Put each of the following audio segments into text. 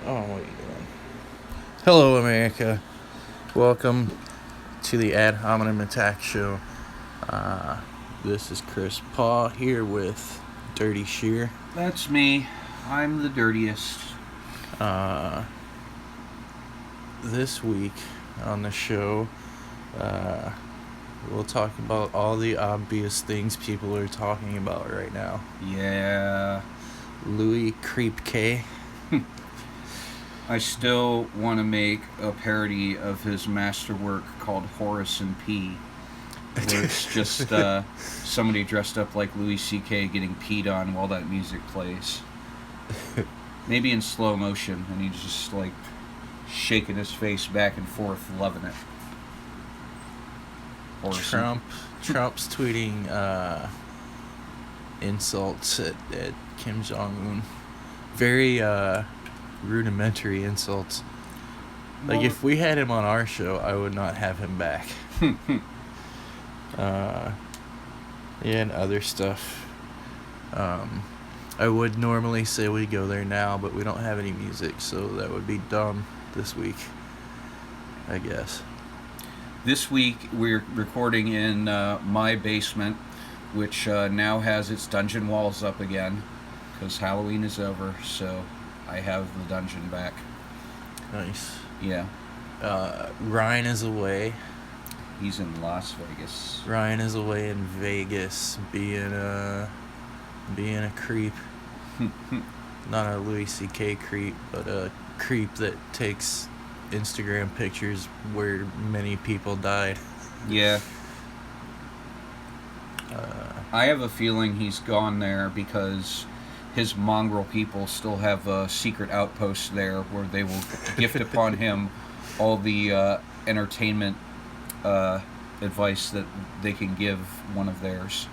Oh, what are you doing? Hello, America. Welcome to the Ad Hominem Attack Show. This is Chris Paw here with Dirty Shear. That's me. I'm the dirtiest. This week on the show, we'll talk about all the obvious things people are talking about right now. Yeah. Louis Creep K. I still want to make a parody of his masterwork called Horace and P, where it's just somebody dressed up like Louis C.K. getting peed on while that music plays. Maybe in slow motion, and he's just like shaking his face back and forth, loving it. Trump's tweeting insults at Kim Jong-un. Very rudimentary insults. Like, if we had him on our show, I would not have him back. And other stuff. I would normally say we go there now, but we don't have any music, so that would be dumb this week, I guess. This week we're recording in my basement, which now has its dungeon walls up again, because Halloween is over, so I have the dungeon back. Nice. Yeah. Ryan is away. He's in Las Vegas. Ryan is away in Vegas, being a creep. Not a Louis C.K. creep, but a creep that takes Instagram pictures where many people died. Yeah. I have a feeling he's gone there because his mongrel people still have a secret outpost there where they will gift upon him all the entertainment advice that they can give one of theirs.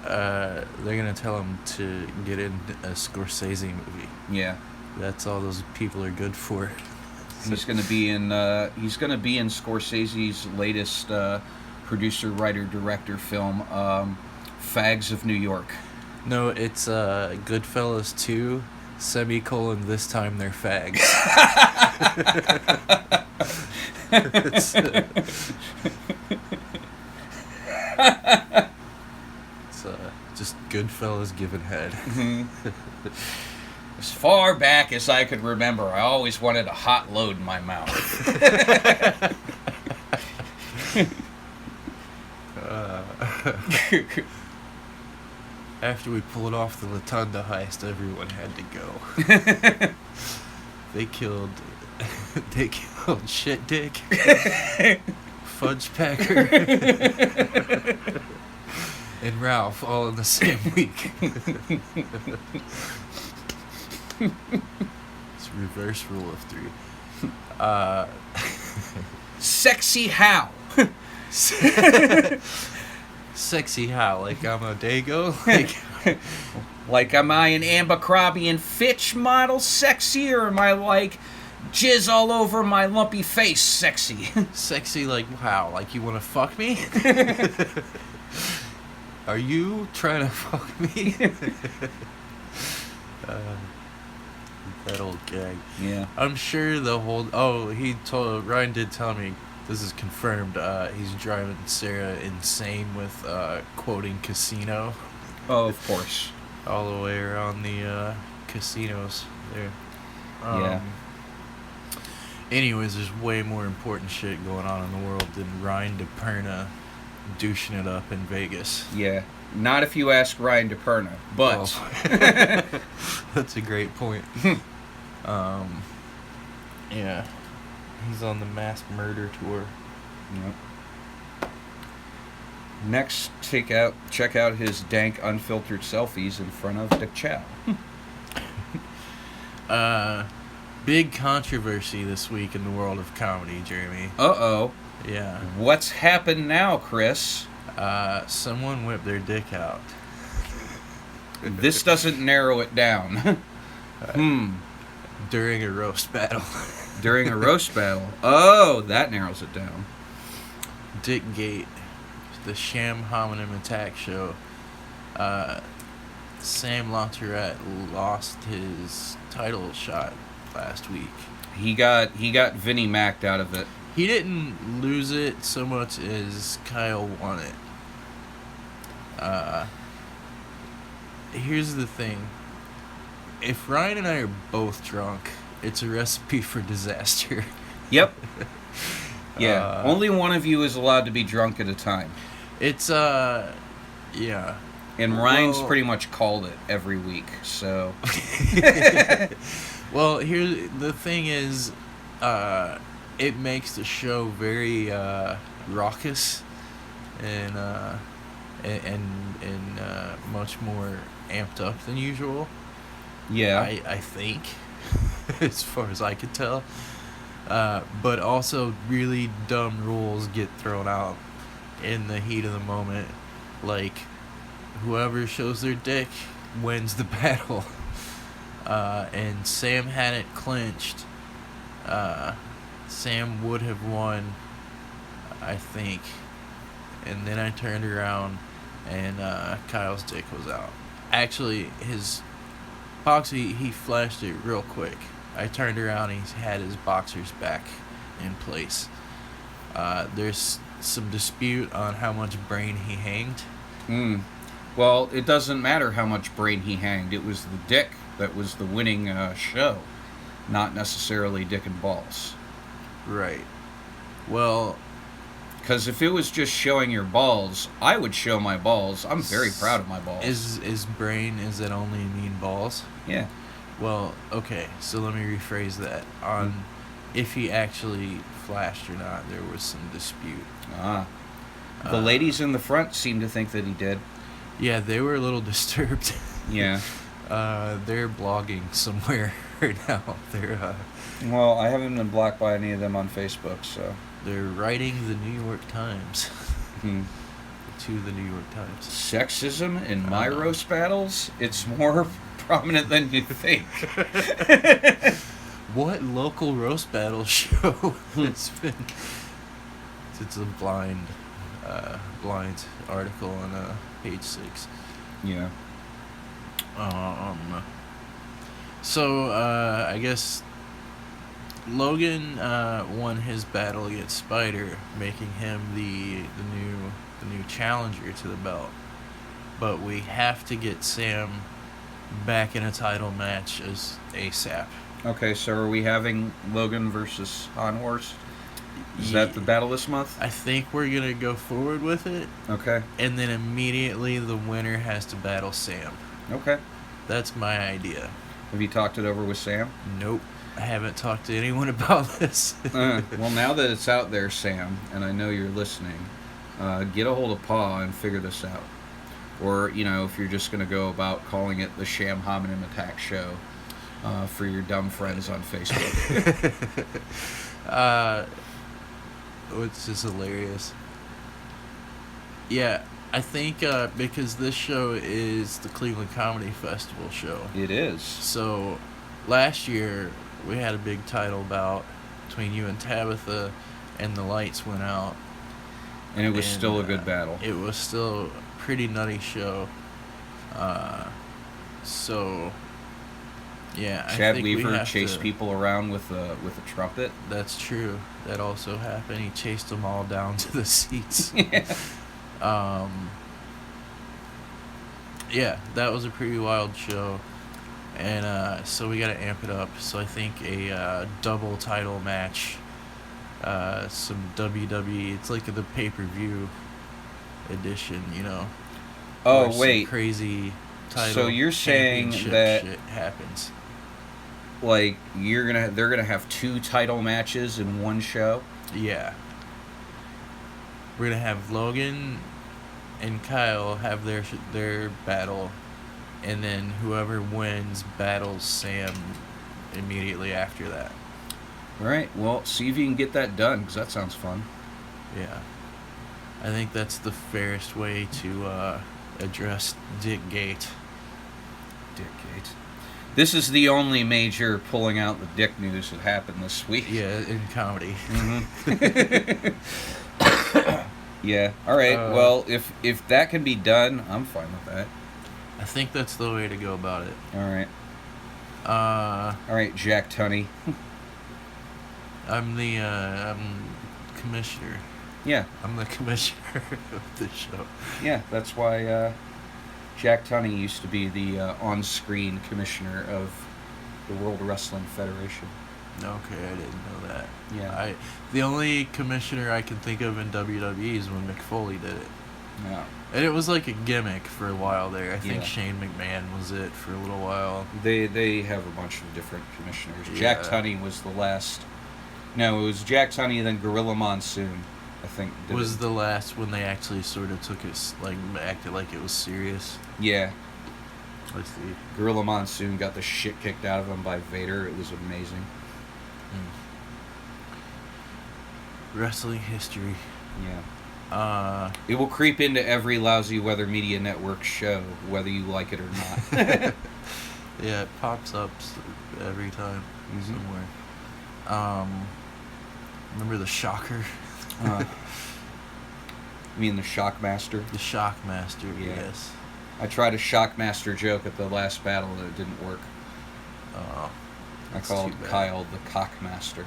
They're gonna tell him to get in a Scorsese movie. Yeah, that's all those people are good for. He's gonna be in Scorsese's latest producer, writer, director film, Fags of New York. No, it's Goodfellas 2, this time they're fags. It's just Goodfellas giving head. Mm-hmm. As far back as I could remember, I always wanted a hot load in my mouth. After we pulled off the Latunda heist, everyone had to go. They killed Shit Dick, Fudge Packer, and Ralph all in the same week. It's reverse rule of 3. Sexy how? Sexy how? Like I'm a Dago? Like am I an Abercrombie and Fitch model sexy, or am I like jizz all over my lumpy face sexy? Sexy like how? Like you want to fuck me? Are you trying to fuck me? That old gag. Yeah. I'm sure the whole... Ryan did tell me, this is confirmed, he's driving Sarah insane with quoting Casino. Oh, of course. All the way around the casinos there. Yeah. Anyways, there's way more important shit going on in the world than Ryan DePerna douching it up in Vegas. Yeah. Not if you ask Ryan DePerna, but... Oh. That's a great point. Yeah. He's on the mass murder tour. Yep. Next, check out his dank, unfiltered selfies in front of Dick Chow. Big controversy this week in the world of comedy, Jeremy. Uh-oh. Yeah. What's happened now, Chris? Someone whipped their dick out. This doesn't narrow it down. During a roast battle. During a roast battle. Oh, that narrows it down. Dick Gate, the Sham Hominem Attack Show. Sam LaTourette lost his title shot last week. He got Vinnie Macked out of it. He didn't lose it so much as Kyle won it. Here's the thing. If Ryan and I are both drunk, it's a recipe for disaster. Yep. Yeah. Only one of you is allowed to be drunk at a time. It's, yeah. And Ryan's pretty much called it every week, so. Well, the thing is, it makes the show very raucous and much more amped up than usual. Yeah. I think, as far as I could tell. But also really dumb rules get thrown out in the heat of the moment. Like, whoever shows their dick wins the battle. And Sam had it clinched. Sam would have won, I think. And then I turned around and Kyle's dick was out. Actually, his Boxy, he flashed it real quick. I turned around and he had his boxers back in place. There's some dispute on how much brain he hanged. Well, it doesn't matter how much brain he hanged. It was the dick that was the winning show, not necessarily dick and balls. Right. Well, because if it was just showing your balls, I would show my balls. I'm very proud of my balls. Is brain, is that only mean balls? Yeah. Well, okay, so let me rephrase that. On if he actually flashed or not, there was some dispute. The ladies in the front seem to think that he did. Yeah, they were a little disturbed. Yeah. They're blogging somewhere right now. They're well, I haven't been blocked by any of them on Facebook, so. They're writing the New York Times. To the New York Times. Sexism in my roast battles? It's more prominent than you think. What local roast battle show has been? It's a blind article on page 6. Yeah. So I guess Logan won his battle against Spider, making him the new challenger to the belt. But we have to get Sam back in a title match as ASAP. Okay, so are we having Logan versus Haunhorst? Is that the battle this month? I think we're going to go forward with it. Okay. And then immediately the winner has to battle Sam. Okay. That's my idea. Have you talked it over with Sam? Nope. I haven't talked to anyone about this. Well, now that it's out there, Sam, and I know you're listening, get a hold of Pa and figure this out. Or, if you're just going to go about calling it the Ad Hominem Attack Show for your dumb friends on Facebook. Which is hilarious. Yeah, I think because this show is the Cleveland Comedy Festival show. It is. So, last year, we had a big title bout between you and Tabitha, and the lights went out. And it was still a good battle. It was still a pretty nutty show. So, yeah, Chad I think Weaver chased people around with a trumpet. That's true. That also happened. He chased them all down to the seats. Yeah. Yeah, that was a pretty wild show. And so we got to amp it up. So I think a double title match, some WWE, it's like the pay-per-view edition, Oh, some wait. Crazy title. So you're saying that shit happens. Like they're gonna have 2 title matches in one show? Yeah. We're gonna have Logan and Kyle have their battle, and then whoever wins battles Sam immediately after that. All right. Well, see if you can get that done, because that sounds fun. Yeah. I think that's the fairest way to address Dickgate. Dickgate. This is the only major pulling out the dick news that happened this week. Yeah, in comedy. Mm-hmm. Yeah. All right. Well, if that can be done, I'm fine with that. I think that's the way to go about it. All right. All All right, Jack Tunney. I'm commissioner. Yeah. I'm the commissioner of the show. Yeah, that's why Jack Tunney used to be the on-screen commissioner of the World Wrestling Federation. Okay, I didn't know that. Yeah. The only commissioner I can think of in WWE is when Mick Foley did it. Yeah. And it was like a gimmick for a while there. I think Yeah. Shane McMahon was it for a little while. They have a bunch of different commissioners. Yeah. Jack Tunney was the last. No, it was Jack Tunney, then Gorilla Monsoon, I think. Was the last when they actually sort of took it, like, acted like it was serious. Yeah. Let's see. Gorilla Monsoon got the shit kicked out of him by Vader. It was amazing. Wrestling history. Yeah. It will creep into every lousy Weather Media Network show, whether you like it or not. Yeah, it pops up every time somewhere. Remember the Shocker? You mean the Shockmaster? The Shockmaster, Yeah. yes. I tried a Shockmaster joke at the last battle and it didn't work. Oh, I called Kyle the Cockmaster.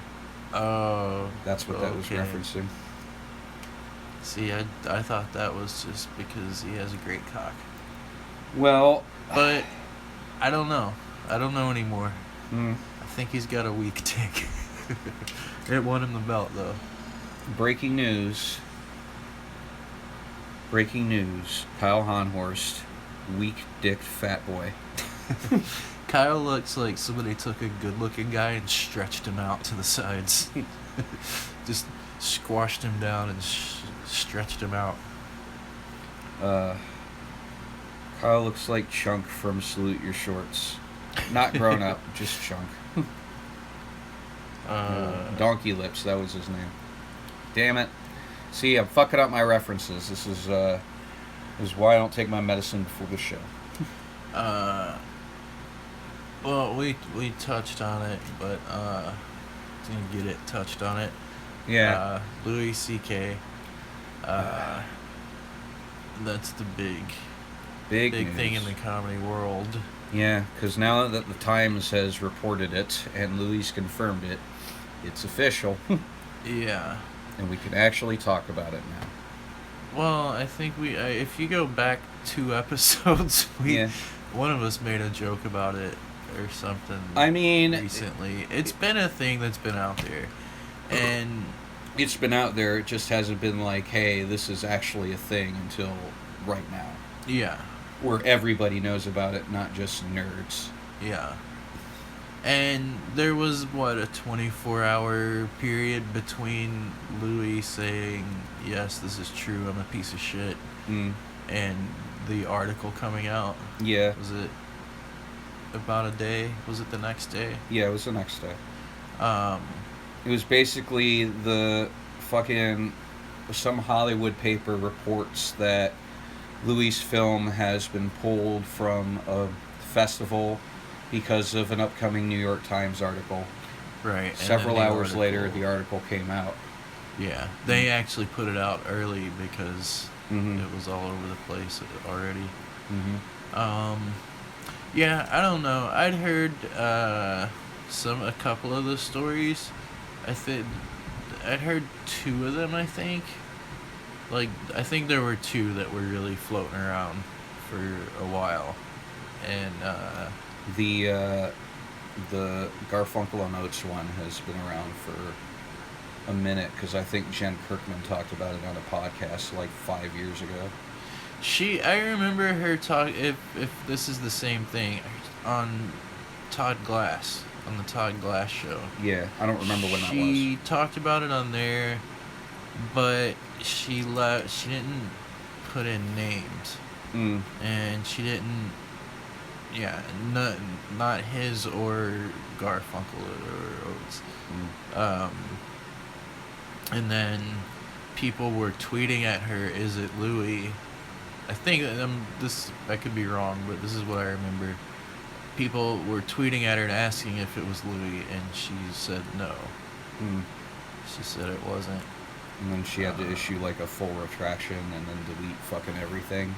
Oh. That's what that was okay. referencing. See, I thought that was just because he has a great cock. Well... But, I don't know. I don't know anymore. I think he's got a weak dick. It won him the belt, though. Breaking news. Kyle Haunhorst, weak-dicked fat boy. Kyle looks like somebody took a good-looking guy and stretched him out to the sides. Just squashed him down and stretched him out. Kyle looks like Chunk from Salute Your Shorts. Not grown up, just Chunk. Donkey Lips, that was his name. Damn it. See, I'm fucking up my references. This is why I don't take my medicine before the show. Well, we touched on it, but didn't get it touched on it. Yeah. Louis C.K. That's the big thing in the comedy world. Yeah, because now that the Times has reported it and Louis confirmed it, it's official. Yeah. And we can actually talk about it now. Well, I think if you go back 2 episodes, one of us made a joke about it or something. I mean, recently, it's been a thing that's been out there, and it's been out there. It just hasn't been like, hey, this is actually a thing until right now. Yeah. Where everybody knows about it, not just nerds. Yeah. And there was, a 24-hour period between Louis saying, yes, this is true, I'm a piece of shit, and the article coming out. Yeah. Was it about a day? Was it the next day? Yeah, it was the next day. It was basically some Hollywood paper reports that Louis' film has been pulled from a festival because of an upcoming New York Times article. Right. Several hours later, the article came out. Yeah. They actually put it out early because it was all over the place already. Yeah, I don't know. I'd heard a couple of the stories. I'd heard 2 of them, I think. Like, I think there were 2 that were really floating around for a while. And, the Garfunkel and Oates one has been around for a minute, because I think Jen Kirkman talked about it on a podcast like 5 years ago. I remember her talk, if this is the same thing, on Todd Glass, on the Todd Glass show. Yeah, I don't remember when that was. She talked about it on there, but she didn't put in names. And she didn't, not his or Garfunkel or Oates. And then people were tweeting at her, is it Louis? I think, I could be wrong, but this is what I remember. People were tweeting at her and asking if it was Louis, and she said no. She said it wasn't. And then she had to issue like a full retraction and then delete fucking everything.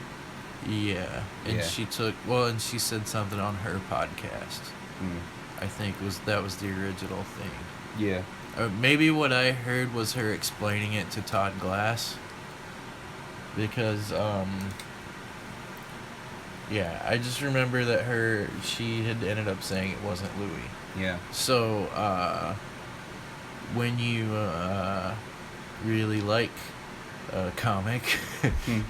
Yeah. And she said something on her podcast. I think that was the original thing. Yeah. Maybe what I heard was her explaining it to Todd Glass. Because, yeah, I just remember that she had ended up saying it wasn't Louis. Yeah. So, when you really like a comic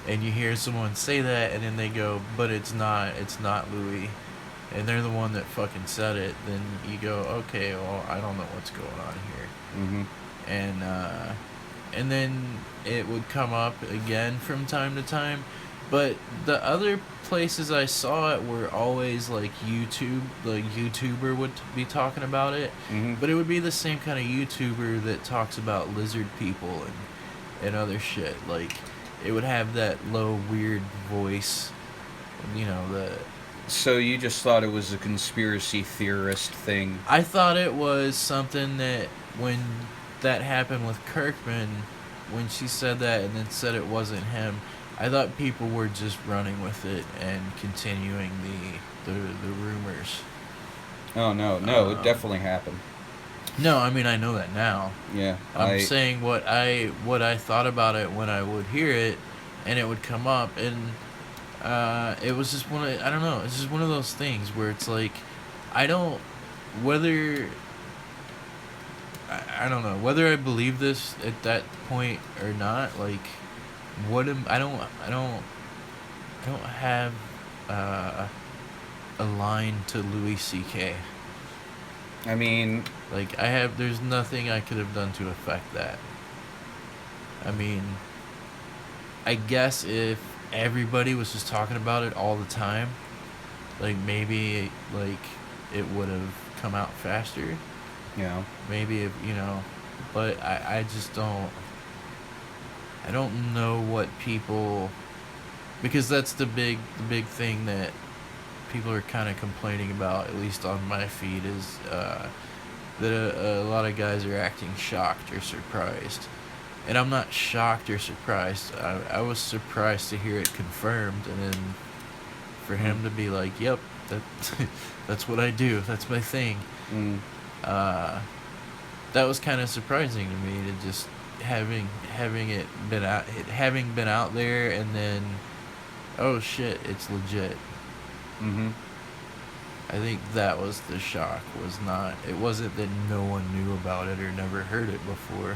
and you hear someone say that and then they go, but it's not Louis, and they're the one that fucking said it, then you go, okay, well, I don't know what's going on here. And then it would come up again from time to time, but the other places I saw it were always like YouTube. The YouTuber would be talking about it, but it would be the same kind of YouTuber that talks about lizard people and other shit. Like, it would have that low, weird voice, So you just thought it was a conspiracy theorist thing? I thought it was something that when that happened with Kirkman, when she said that and then said it wasn't him, I thought people were just running with it and continuing the rumors. Oh, no, it definitely happened. No, I mean, I know that now. Yeah. I'm saying what I thought about it when I would hear it and it would come up, and it was just I don't know, it's just one of those things where it's like, I don't know whether I believe this at that point or not. Like, I don't have a line to Louis C.K. I mean, like, there's nothing I could have done to affect that. I mean, I guess if everybody was just talking about it all the time, like, maybe, like, it would have come out faster. Maybe if, but I just don't. I don't know what people, because that's the big thing that people are kind of complaining about, at least on my feed, is that a lot of guys are acting shocked or surprised. And I'm not shocked or surprised. I was surprised to hear it confirmed, and then for him to be like, yep, that's what I do, that's my thing. That was kind of surprising to me, to just having been out there, and then, oh shit, it's legit. I think that was the shock. It wasn't that no one knew about it or never heard it before.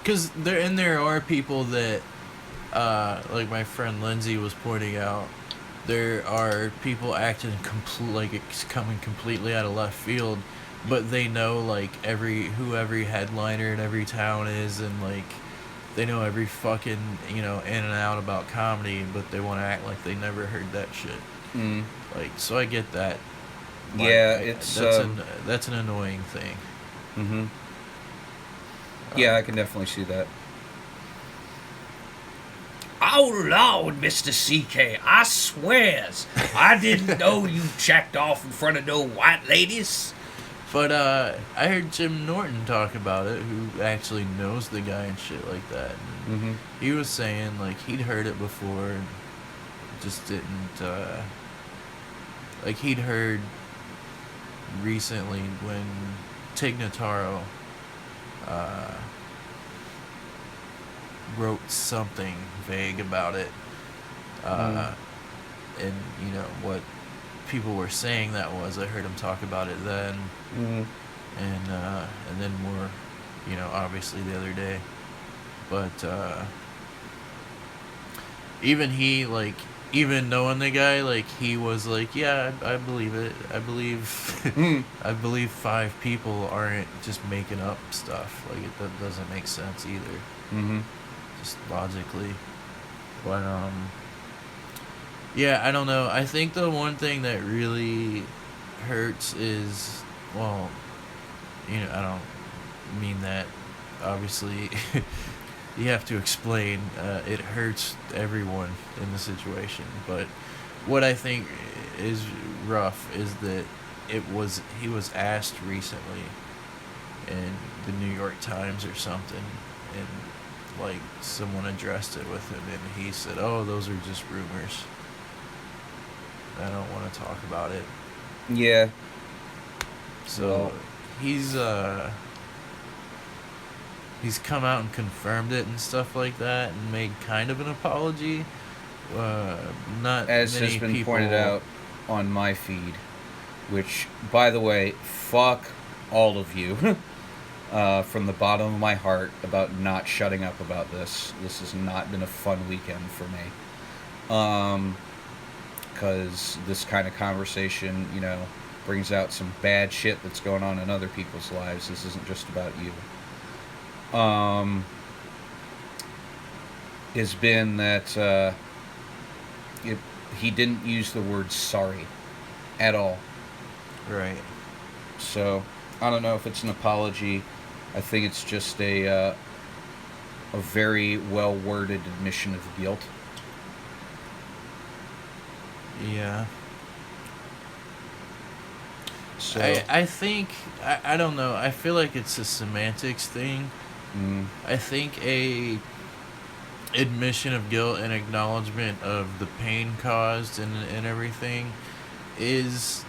Because there are people that, like my friend Lindsay was pointing out, there are people acting like it's coming completely out of left field, but they know, like, who every headliner in every town is, and, like, they know every fucking, in and out about comedy, but they want to act like they never heard that shit. Like, so I get that. Yeah, that's an annoying thing. Yeah, I can definitely see that. Oh, Lord, Mr. C.K., I swears, I didn't know you jacked off in front of no white ladies. But I heard Jim Norton talk about it, who actually knows the guy and shit like that. And he was saying, like, he'd heard it before and just didn't, like, he'd heard recently when Tig Notaro wrote something vague about it, and what people were saying that was. I heard him talk about it then, and then more, obviously the other day. But even he, like, even knowing the guy, like, he was like, yeah, I believe it. I believe 5 people aren't just making up stuff. Like, that doesn't make sense either. Just logically. But yeah, I don't know. I think the one thing that really hurts is, well, I don't mean that, obviously. You have to explain. It hurts everyone in the situation. But what I think is rough is that he was asked recently in the New York Times or something, and, like, someone addressed it with him, and he said, oh, those are just rumors. don't want to talk about it. Yeah. So he's come out and confirmed it and stuff like that, and made kind of an apology. Not as many has been people... pointed out on my feed, which, by the way, fuck all of you from the bottom of my heart about not shutting up about this. This has not been a fun weekend for me. Because this kind of conversation, you know, brings out some bad shit that's going on in other people's lives. This isn't just about you. Has been that he didn't use the word sorry at all. Right. So I don't know if it's an apology. I think it's just a very well worded admission of guilt. Yeah. So I think I don't know. I feel like it's a semantics thing. I think a admission of guilt and acknowledgement of the pain caused and everything is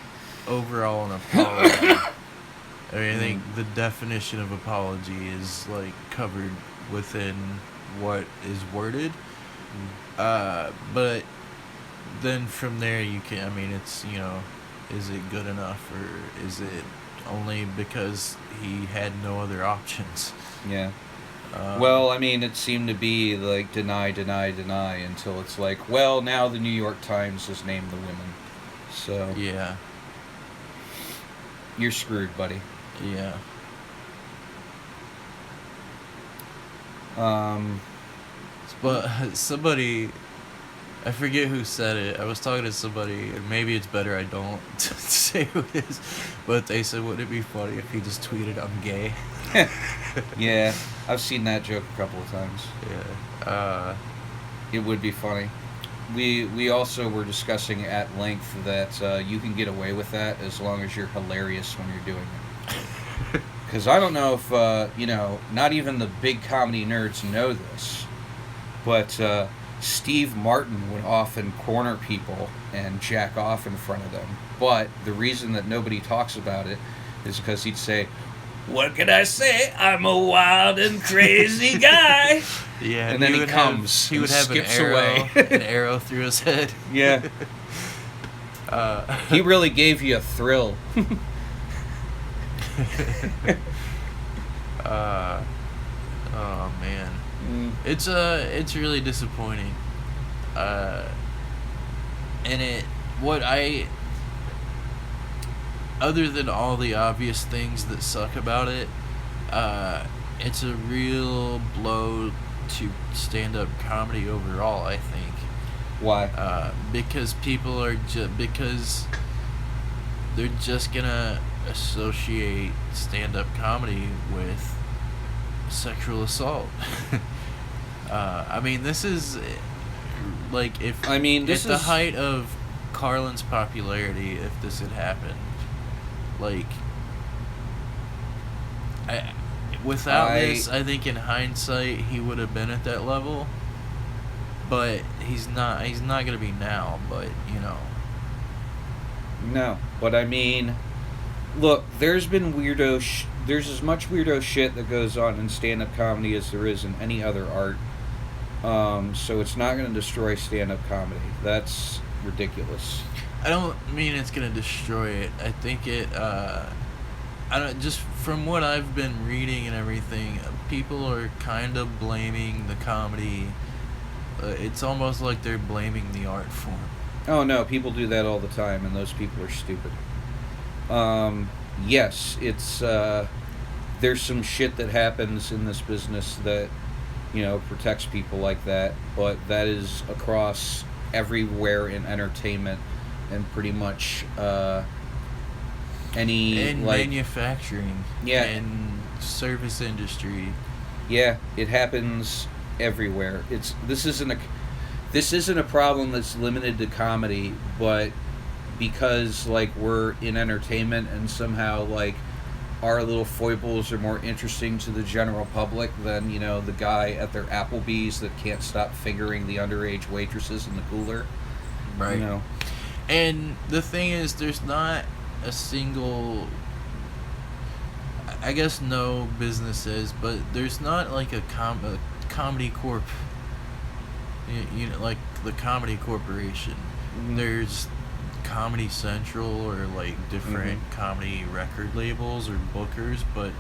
overall an apology. I mean, I think the definition of apology is like covered within what is worded. But then from there you can, I mean, it's, you know, is it good enough, or is it only because he had no other options? Yeah. Well, I mean, it seemed to be like deny until it's like, well, now the New York Times has named the women. So Yeah. you're screwed, buddy. Yeah. But somebody, I forget who said it. I was talking to somebody, and maybe it's better I don't say who it is, but they said, wouldn't it be funny if he just tweeted, "I'm gay"? Yeah, I've seen that joke a couple of times. Yeah. It would be funny. We also were discussing at length that you can get away with that as long as you're hilarious when you're doing it. Because I don't know if, you know, not even the big comedy nerds know this, but Steve Martin would often corner people and jack off in front of them. But the reason that nobody talks about it is because he'd say, "What can I say? I'm a wild and crazy guy." Yeah, and then he comes. He would have skips an arrow, away. an arrow through his head. Yeah. He really gave you a thrill. Oh man, it's really disappointing. And other than all the obvious things that suck about it, it's a real blow to stand-up comedy overall, I think. Why? Because people are because they're just gonna associate stand-up comedy with sexual assault. I mean, this is like if I mean, this at the is height of Carlin's popularity, if this had happened, like without this, I think in hindsight he would have been at that level. But he's not. He's not gonna be now. But you know. No, but I mean, look, there's been there's as much weirdo shit that goes on in stand-up comedy as there is in any other art. So it's not going to destroy stand-up comedy. That's ridiculous. I don't mean it's going to destroy it. I think it. I don't. Just from what I've been reading and everything, people are kind of blaming the comedy. It's almost like they're blaming the art form. Oh no, people do that all the time, and those people are stupid. Yes, it's there's some shit that happens in this business that, you know, protects people like that, but that is across everywhere in entertainment and pretty much any in like manufacturing, yeah, and service industry. Yeah, it happens everywhere. This isn't a problem that's limited to comedy, but because like we're in entertainment and somehow like our little foibles are more interesting to the general public than, you know, the guy at their Applebee's that can't stop fingering the underage waitresses in the cooler. Right. You know. And the thing is, there's not a single. I guess no businesses, but there's not like a comedy corp. You know, like the Comedy Corporation. Mm-hmm. There's Comedy Central or like different comedy record labels or bookers, but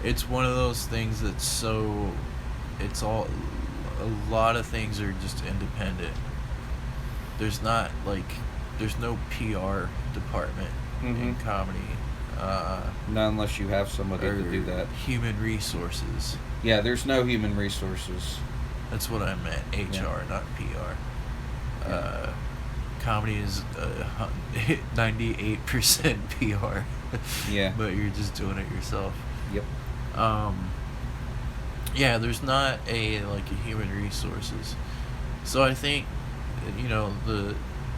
it's one of those things that's so. It's all. A lot of things are just independent. There's not like. There's no PR department in comedy. Not unless you have somebody to do that. Human resources. Yeah, there's no human resources. That's what I meant. HR, not PR. Yeah. Comedy is 98% PR. Yeah. But you're just doing it yourself. Yep. Yeah, there's not a human resources. So I think,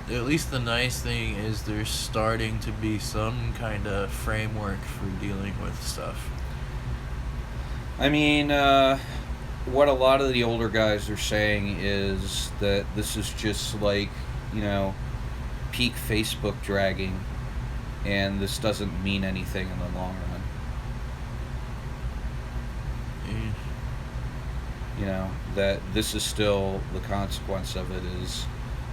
at least the nice thing is there's starting to be some kind of framework for dealing with stuff. I mean, what a lot of the older guys are saying is that this is just like, peak Facebook dragging, and this doesn't mean anything in the long run. That this is still the consequence of it is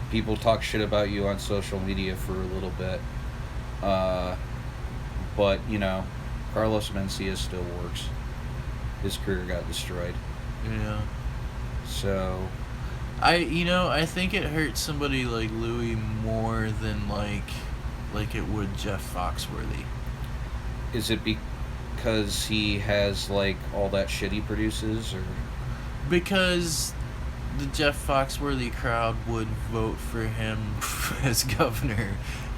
people talk shit about you on social media for a little bit. But, Carlos Mencia still works. His career got destroyed. Yeah. So... I think it hurts somebody like Louis more than like it would Jeff Foxworthy. Is it because he has all that shit he produces, or? Because the Jeff Foxworthy crowd would vote for him as governor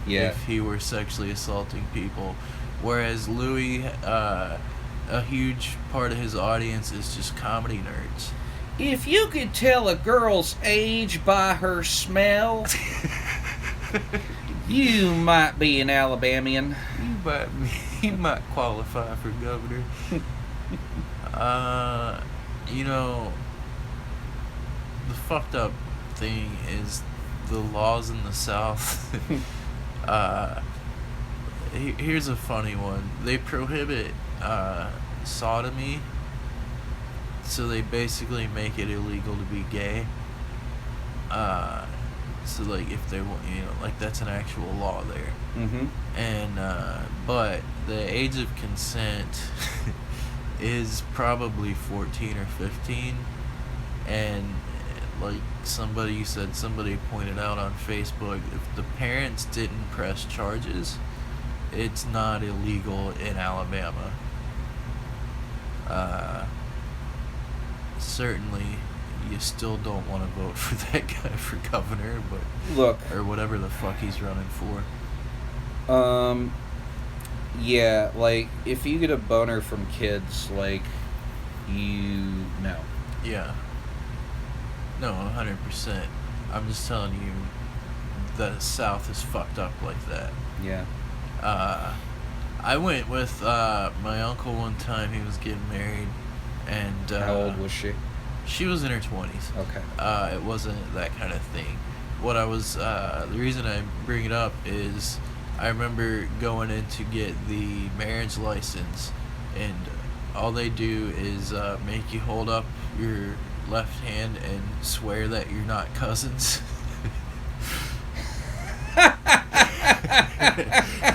if he were sexually assaulting people, whereas Louis, a huge part of his audience is just comedy nerds. If you could tell a girl's age by her smell, you might be an Alabamian. You might qualify for governor. The fucked up thing is the laws in the South. Here's a funny one. They prohibit sodomy. So they basically make it illegal to be gay. So if they want, that's an actual law there. Mm-hmm. And but the age of consent is probably 14 or 15, and somebody pointed out on Facebook, if the parents didn't press charges, it's not illegal in Alabama. Certainly you still don't want to vote for that guy for governor, but look, or whatever the fuck he's running for. Yeah, if you get a boner from kids, Yeah. No, 100%. I'm just telling you, the South is fucked up like that. Yeah. I went with my uncle one time. He was getting married, and how old was she? She was in her 20s. Okay. It wasn't that kind of thing. What I was, the reason I bring it up is I remember going in to get the marriage license, and all they do is make you hold up your left hand and swear that you're not cousins.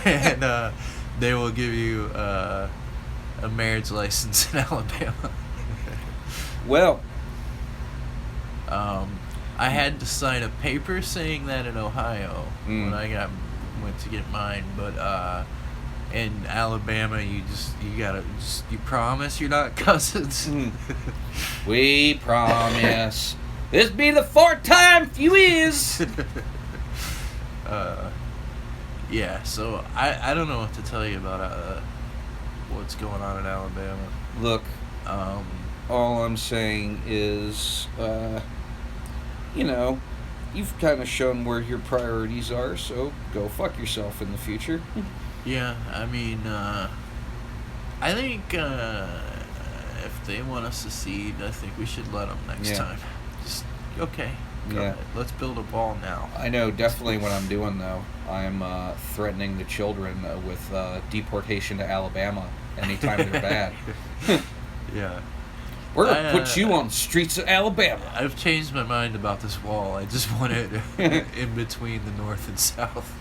And they will give you a marriage license in Alabama. Well, I had to sign a paper saying that in Ohio when I went to get mine, but in Alabama you promise you're not cousins. We promise. This be the 4th time few is. Yeah, so I don't know what to tell you about what's going on in Alabama. Look, all I'm saying is, you've kind of shown where your priorities are, so go fuck yourself in the future. Yeah, I mean, I think if they want to secede, I think we should let them next time. Just, okay. Go ahead. Let's build a wall now. I know definitely what I'm doing, though. I'm threatening the children with deportation to Alabama anytime they're bad. Yeah. We're going to put you on the streets of Alabama. I've changed my mind about this wall. I just want it in between the north and south.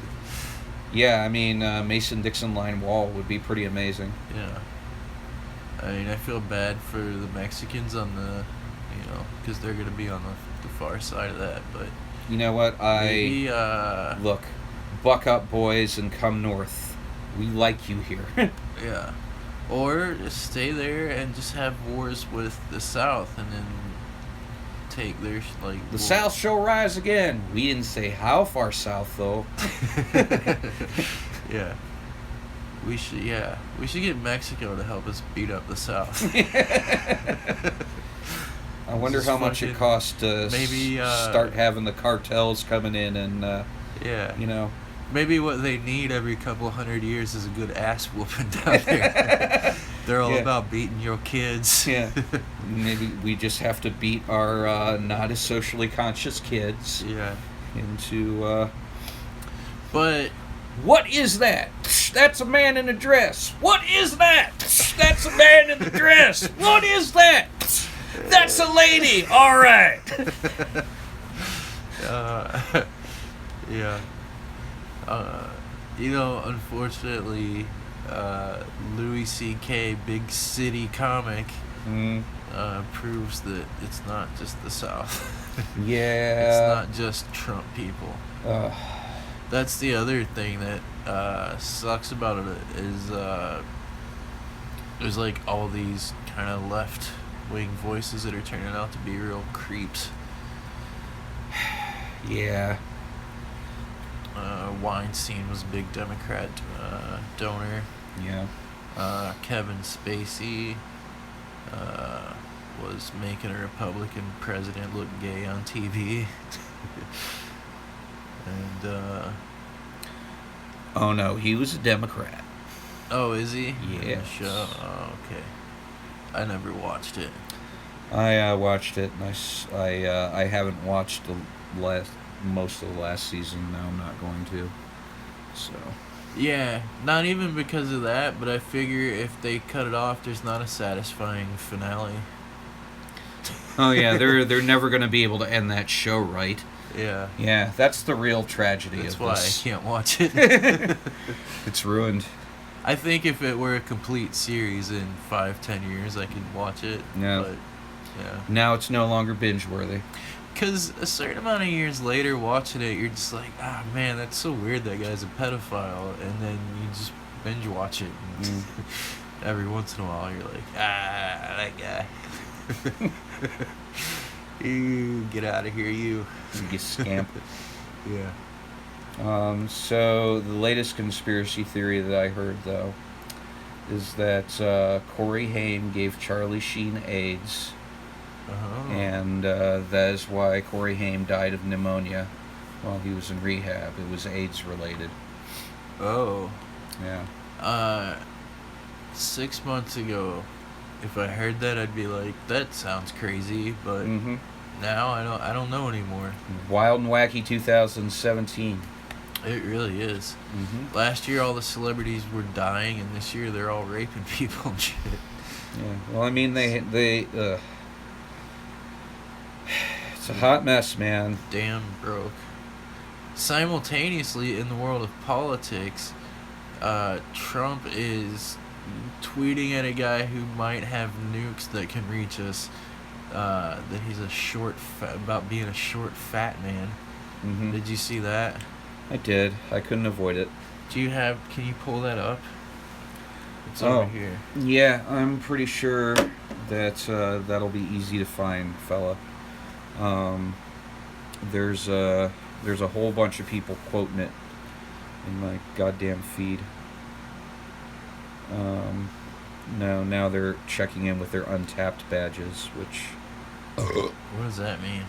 Yeah, I mean, Mason-Dixon line wall would be pretty amazing. Yeah. I mean, I feel bad for the Mexicans on the, because they're going to be on the far side of that, but... You know what? Maybe, Look, buck up, boys, and come north. We like you here. Yeah. Or just stay there and just have wars with the South and then take their, The South shall rise again. We didn't say how far south, though. Yeah. We should get Mexico to help us beat up the South. I wonder how much it costs to maybe start having the cartels coming in and, yeah. Maybe what they need every couple hundred years is a good ass whooping down there. They're all about beating your kids. Yeah. Maybe we just have to beat our not as socially conscious kids. Yeah. Into. But. What is that? That's a man in a dress. What is that? That's a man in a dress. What is that? That's a lady. All right. Yeah. Unfortunately, Louis C.K. Big City Comic proves that it's not just the South. Yeah. It's not just Trump people. That's the other thing that sucks about it is there's like all these kind of left-wing voices that are turning out to be real creeps. Yeah. Weinstein was a big Democrat donor. Yeah. Kevin Spacey was making a Republican president look gay on TV. And oh no, he was a Democrat. Oh, is he? Yes. Show? Oh, okay. I never watched it. I watched it, and I haven't watched most of the last season. Now I'm not going to. So. Yeah, not even because of that, but I figure if they cut it off, there's not a satisfying finale. Oh yeah, they're never going to be able to end that show right. Yeah. Yeah, that's the real tragedy That's of why this. I can't watch it. It's ruined. I think if it were a complete series in 5-10 years, I could watch it. Yeah. But, yeah. Now it's no longer binge-worthy. Because a certain amount of years later, watching it, you're just like, ah, man, that's so weird that guy's a pedophile. And then you just binge watch it. And every once in a while, you're like, ah, that guy. You get out of here, you. You scamp. Yeah. So the latest conspiracy theory that I heard, though, is that Corey Haim gave Charlie Sheen AIDS. Oh. And that is why Corey Haim died of pneumonia while he was in rehab. It was AIDS related. Oh. Yeah. 6 months ago, if I heard that, I'd be like, that sounds crazy, but now I don't know anymore. Wild and Wacky 2017. It really is. Last year, all the celebrities were dying, and this year they're all raping people and shit. Yeah. Well, I mean, they it's a hot mess, man. Damn broke. Simultaneously, in the world of politics, Trump is tweeting at a guy who might have nukes that can reach us, that he's about being a short, fat man. Did you see that? I did. I couldn't avoid it. Can you pull that up? It's over here. Yeah, I'm pretty sure that that'll be easy to find, fella. There's a whole bunch of people quoting it in my goddamn feed. No, now they're checking in with their untapped badges, which... What does that mean?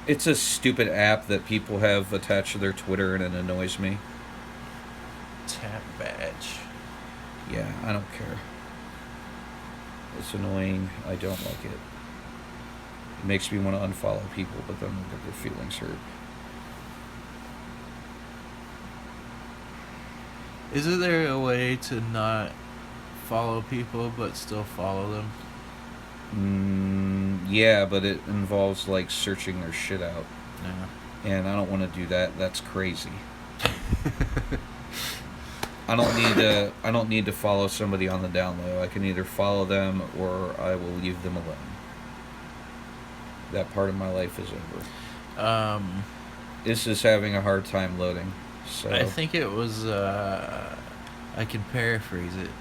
It's a stupid app that people have attached to their Twitter, and it annoys me. Tap badge. Yeah, I don't care. It's annoying. I don't like it. It makes me want to unfollow people, but then they'll get their feelings hurt. Isn't there a way to not follow people but still follow them? Yeah, but it involves like searching their shit out, Yeah. and I don't want to do that. That's crazy. I don't need to follow somebody on the down low. I can either follow them or I will leave them alone. That part of my life is over. This is having a hard time loading. So I think it was, I can paraphrase it.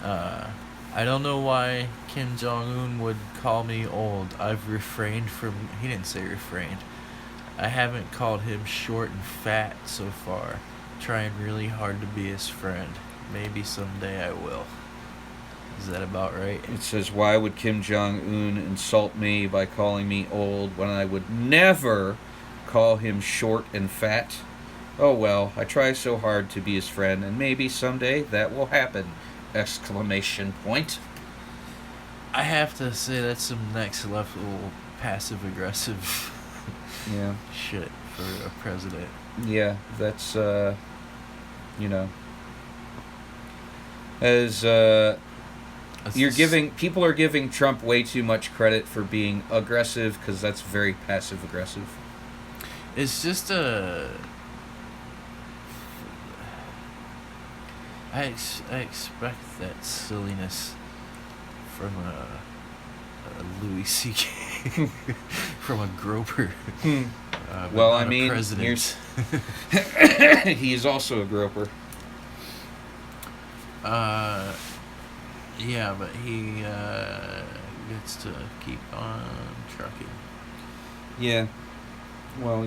I don't know why Kim Jong-un would call me old. I've refrained from... He didn't say refrained. I haven't called him short and fat so far. Trying really hard to be his friend. Maybe someday I will. Is that about right? It says, why would Kim Jong-un insult me by calling me old when I would never call him short and fat? Oh well, I try so hard to be his friend, and maybe someday that will happen! Exclamation point. I have to say that's some next level passive-aggressive Yeah. shit for a president. Yeah, that's, as, people are giving Trump way too much credit for being aggressive, because that's very passive-aggressive. It's just I expect that silliness from a Louis C.K. from a groper. But Well, not I a mean, president. He's also a groper. Yeah, but he gets to keep on trucking. Yeah. Well,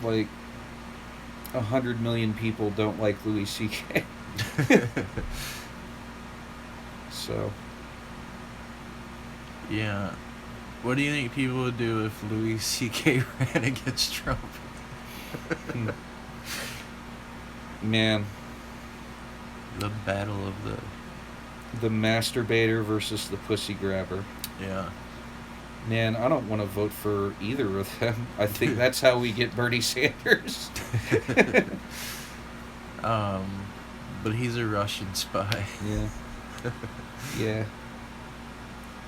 like 100 million people don't like Louis C.K. So. Yeah. What do you think people would do if Louis C.K. ran against Trump? Man. The battle of the masturbator versus the pussy grabber. Yeah. Man, I don't want to vote for either of them. I think that's how we get Bernie Sanders. But he's a Russian spy. Yeah. Yeah.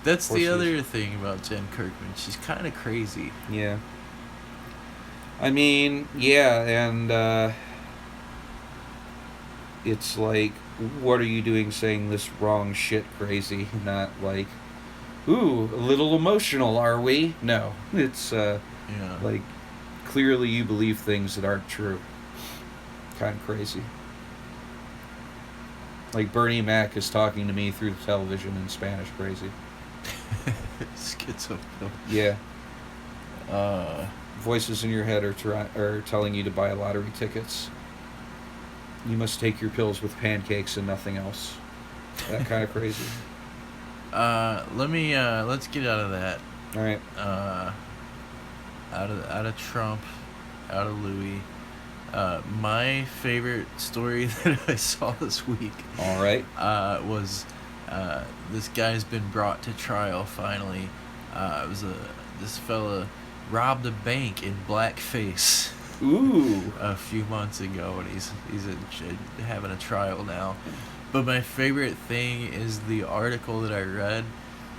That's the other thing about Jen Kirkman. She's kind of crazy. Yeah. I mean, yeah, and it's like, what are you doing saying this wrong shit crazy? Not like, ooh, a little emotional, are we? No. It's, like, clearly you believe things that aren't true. Kind of crazy. Like Bernie Mac is talking to me through the television in Spanish crazy. Schizo. Yeah. Voices in your head are telling you to buy lottery tickets. You must take your pills with pancakes and nothing else. That kind of crazy. Let's get out of that. All right. Out of Trump, out of Louis. My favorite story that I saw this week. All right. Was this guy's been brought to trial finally. It was this fella robbed a bank in blackface. Ooh. A few months ago, and he's having a trial now. But my favorite thing is the article that I read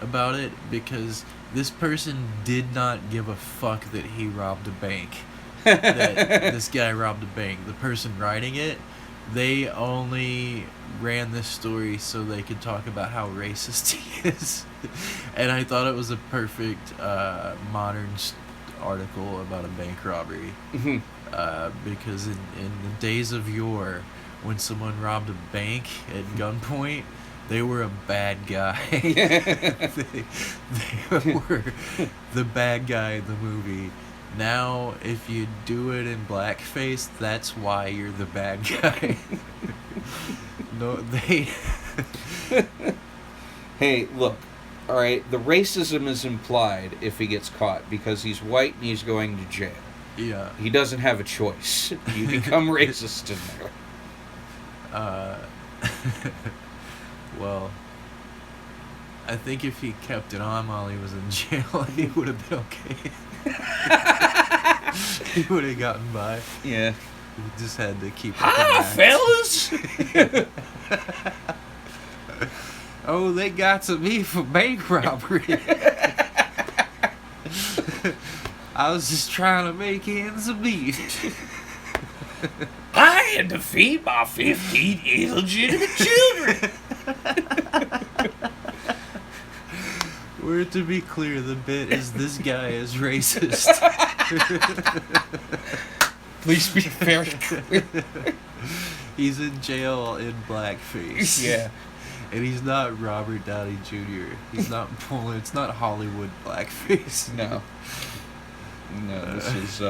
about it, because this person did not give a fuck that he robbed a bank. That this guy robbed a bank. The person writing it, they only ran this story so they could talk about how racist he is. And I thought it was a perfect modern article about a bank robbery. Because in the days of yore, when someone robbed a bank at gunpoint, they were a bad guy. they were the bad guy in the movie. Now, if you do it in blackface, that's why you're the bad guy. No, they... Hey, look. All right, the racism is implied if he gets caught because he's white and he's going to jail. Yeah. He doesn't have a choice. You become racist in there. Well, I think if he kept it on while he was in jail, he would have been okay. He would have gotten by. Yeah. He just had to keep it. Hi, fellas. Oh, they got to me for bank robbery. I was just trying to make ends meet. I had to feed my 15 illegitimate children. Where, to be clear, the bit is this guy is racist. Please be very clear. He's in jail in blackface. Yeah. And he's not Robert Downey Jr. He's not pulling. It's not Hollywood blackface. No. No, this is,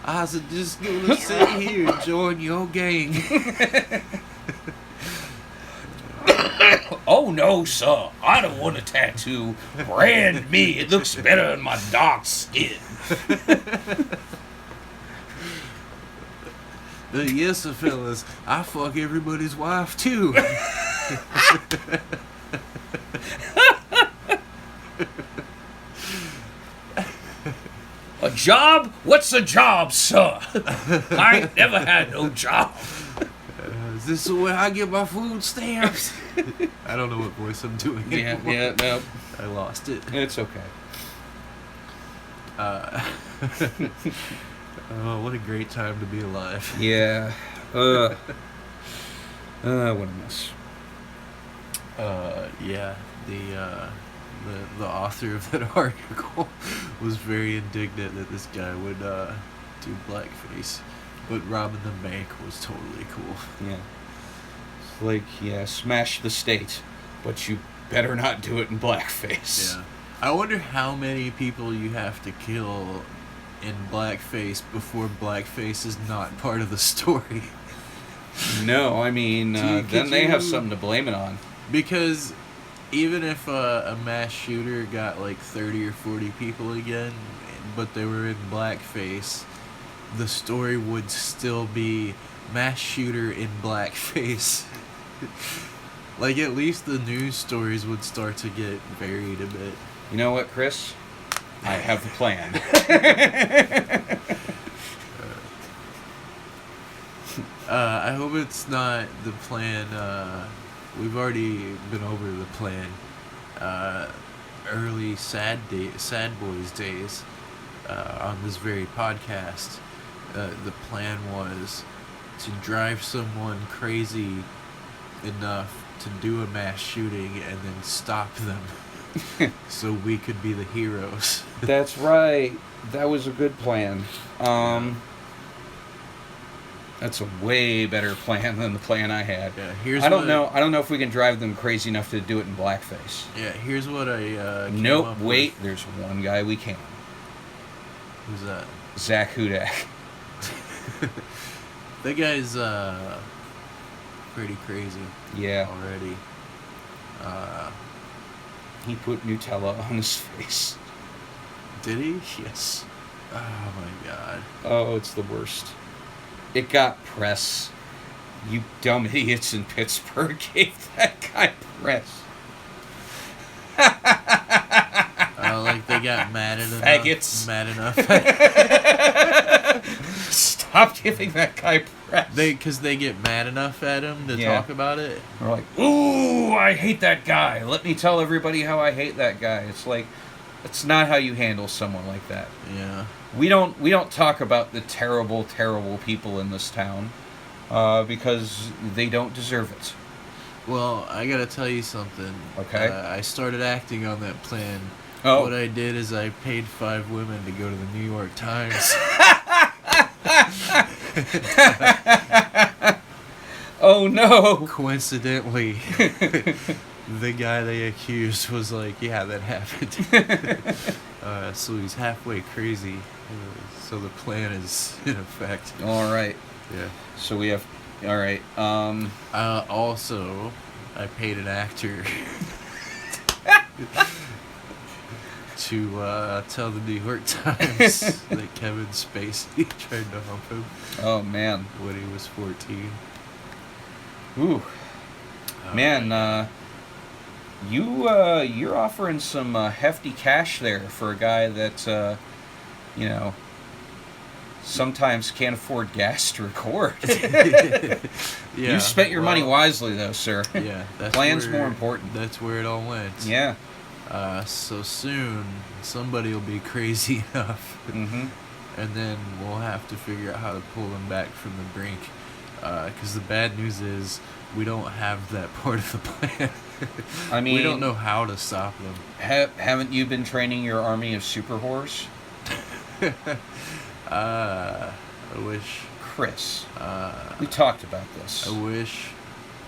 I was just gonna sit here and join your gang. Oh no, sir. I don't want a tattoo. Brand me. It looks better in my dark skin. Yes, sir, fellas. I fuck everybody's wife too. A job? What's a job, sir? I ain't never had no job. Is this the way I get my food stamps? I don't know what voice I'm doing anymore. yeah, no, I lost it. it's okay. Oh, what a great time to be alive. Yeah. What a mess. Yeah, the author of that article was very indignant that this guy would do blackface, but robbing the bank was totally cool. Yeah. It's like, yeah, smash the state, but you better not do it in blackface. Yeah. I wonder how many people you have to kill in blackface before blackface is not part of the story. No, I mean, Could then they have you- something to blame it on. Because even if a mass shooter got like 30 or 40 people again, but they were in blackface, the story would still be mass shooter in blackface. Like, at least the news stories would start to get varied a bit. You know what, Chris? I have a plan. I hope it's not the plan. We've already been over the plan. Early Sad Boys days on this very podcast. The plan was to drive someone crazy enough to do a mass shooting and then stop them so we could be the heroes. That's right. That was a good plan. That's a way better plan than the plan I had. Yeah, I don't know if we can drive them crazy enough to do it in blackface. Yeah, here's what I came Nope, up wait, with. there's one guy we can. Who's that? Zach Hudak. That guy's pretty crazy Yeah. already. He put Nutella on his face. Did he? Yes. Oh my god. Oh, it's the worst. It got press. You dumb idiots in Pittsburgh gave that guy press. Like they got mad at him. Faggots. Mad enough. Stop giving that guy press. Because they get mad enough at him to Yeah. talk about it. We're like, ooh, I hate that guy. Let me tell everybody how I hate that guy. It's like, it's not how you handle someone like that. Yeah. We don't talk about the terrible, terrible people in this town because they don't deserve it. Well, I gotta tell you something. Okay. I started acting on that plan. Oh. What I did is I paid 5 women to go to the New York Times. Oh no! Coincidentally, the guy they accused was like, yeah, that happened. So he's halfway crazy. So the plan is in effect. All right. Yeah. So we have. All right. Also, I paid an actor to tell the New York Times that Kevin Spacey tried to hump him Oh man. when he was 14. Ooh. Man. You're offering some hefty cash there for a guy that sometimes can't afford gas to record. Yeah, You spent your money well, wisely, though, sir. Yeah, that's Plan's where- more important. That's where it all went. Yeah. So soon, somebody will be crazy enough, Mm-hmm. and then we'll have to figure out how to pull them back from the brink. Because the bad news is we don't have that part of the plan. I mean, we don't know how to stop them. Haven't you been training your army of super whores? I wish. Chris, we talked about this. I wish,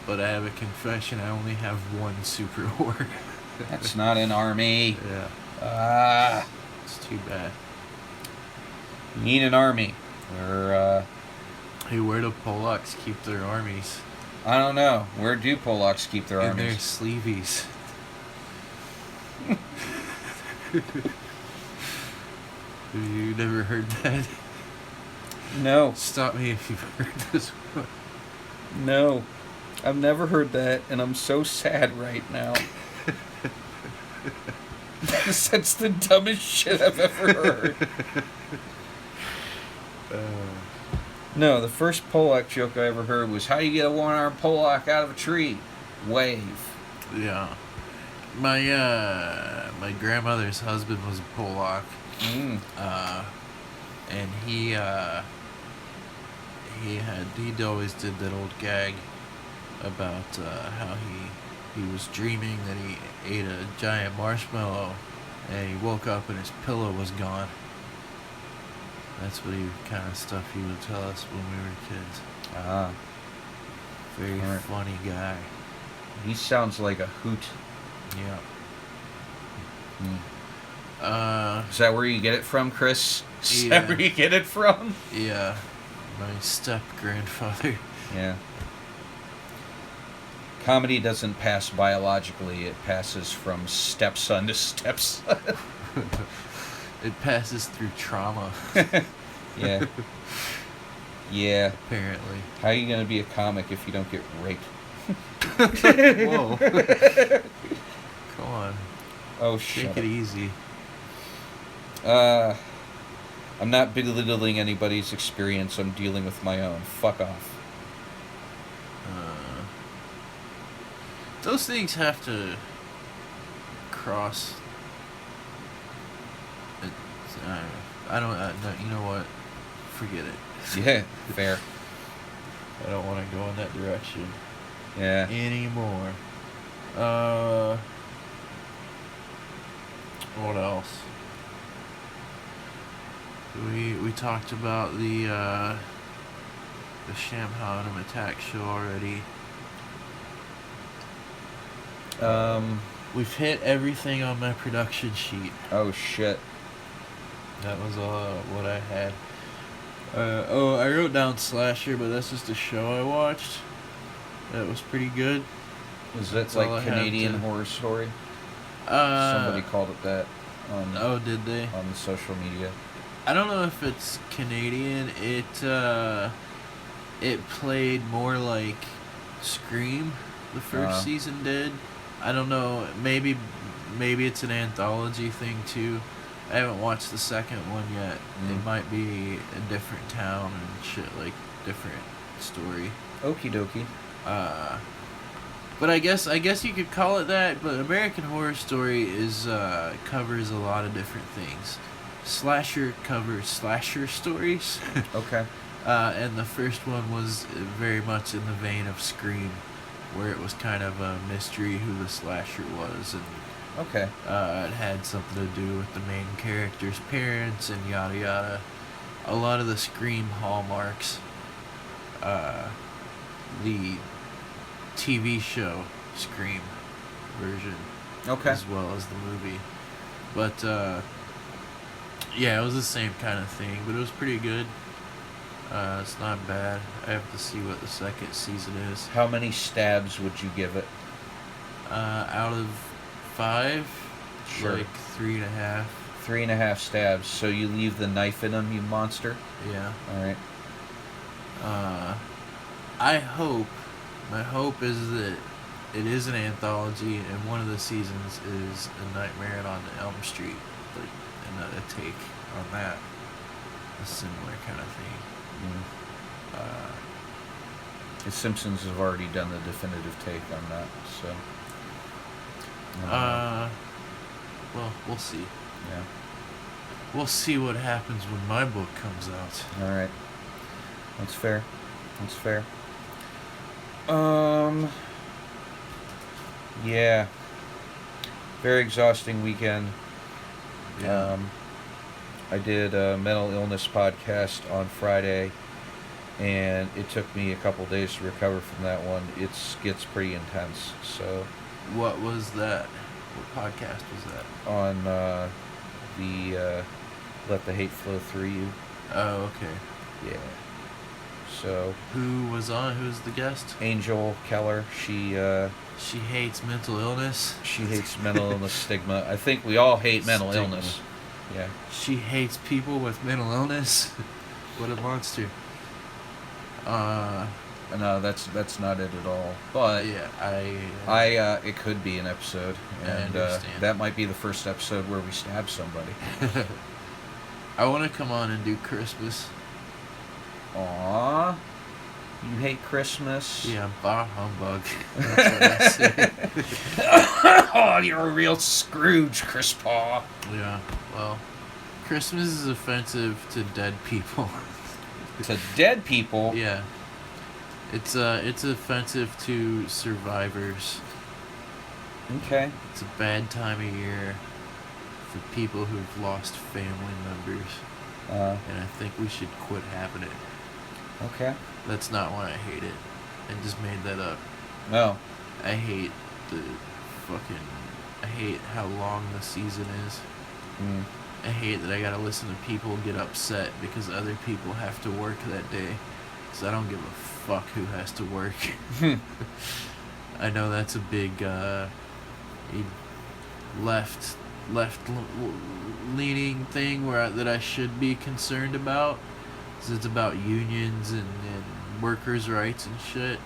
but I have a confession. I only have one super whore. That's not an army. Yeah, it's too bad. You need an army. Or, Hey, where do Polacks keep their armies? I don't know. Where do Polacks keep their In armies? their sleeveys. You never heard that? No. Stop me if you've heard this one. No. I've never heard that, and I'm so sad right now. That's the dumbest shit I've ever heard. No, the first Polak joke I ever heard was, how do you get a one-armed Polak out of a tree? Wave. Yeah. My grandmother's husband was a Polak. Mm. And he always did that old gag about how he was dreaming that he ate a giant marshmallow and he woke up and his pillow was gone. That's what kind of stuff he would tell us when we were kids. Ah. Very Alright. funny guy. He sounds like a hoot. Yeah. Mm. Uh, Is that where you get it from, Chris? Is Yeah. that where you get it from? yeah. My step grandfather. Yeah. Comedy doesn't pass biologically, it passes from stepson to stepson. It passes through trauma, Yeah. Yeah. apparently. How are you going to be a comic if you don't get raped? Whoa. Come on. Oh, Take shit. it easy. I'm not belittling anybody's experience. I'm dealing with my own. Fuck off. Those things have to cross. I don't. No, you know what? Forget it. Yeah, fair. I don't want to go in that direction Yeah. anymore. What else? We talked about the Ad Hominem Attack Show already. We've hit everything on my production sheet. Oh, shit. That was what I had. I wrote down Slasher, but that's just a show I watched. That was pretty good. Is That's that all I like have Canadian to- Horror Story? Somebody called it that on Oh, did they? on the social media. I don't know if it's Canadian. It played more like Scream, the first season did. I don't know. Maybe it's an anthology thing too. I haven't watched the second one yet. It might be a different town and shit, like different story. Okie dokie. But I guess you could call it that. But American Horror Story is covers a lot of different things. Slasher covers slasher stories. Okay. And the first one was very much in the vein of Scream, where it was kind of a mystery who the slasher was, and Okay. it had something to do with the main character's parents and yada yada. A lot of the Scream hallmarks. The TV show Scream version, Okay. as well as the movie. But yeah, it was the same kind of thing, but it was pretty good. It's not bad. I have to see what the second season is. How many stabs would you give it? Out of 5, Sure. like 3.5. 3.5 stabs. So you leave the knife in them, you monster. Yeah. All right. My hope is that it is an anthology, and one of the seasons is A Nightmare on Elm Street, like a take on that, a similar kind of thing. The Simpsons have already done the definitive take on that, so. Well, we'll see. Yeah. We'll see what happens when my book comes out. All right. That's fair. That's fair. Yeah. Very exhausting weekend. Yeah. I did a mental illness podcast on Friday, and it took me a couple days to recover from that one. It gets pretty intense. So. What was that? What podcast was that? On the Let the Hate Flow Through You. Oh, okay. Yeah. So. Who was on? Who's the guest? Angel Keller. She hates mental illness. She hates mental illness stigma. I think we all hate mental illness. Yeah. She hates people with mental illness. What a monster. No, that's not it at all. But yeah, it could be an episode, I and understand. that might be the first episode where we stab somebody. I want to come on and do Christmas. Aww. You hate Christmas? Yeah, bah humbug. That's what I say. Oh, you're a real Scrooge, Chris Paul. Yeah, well, Christmas is offensive to dead people. To dead people? Yeah. It's offensive to survivors. Okay. It's a bad time of year for people who've lost family members. And I think we should quit having it. Okay. That's not why I hate it. I just made that up. No. I hate I hate how long the season is. I hate that I gotta listen to people get upset because other people have to work that day. Because I don't give a fuck who has to work. I know that's a big left-leaning thing that I should be concerned about. 'Cause it's about unions and workers' rights and shit.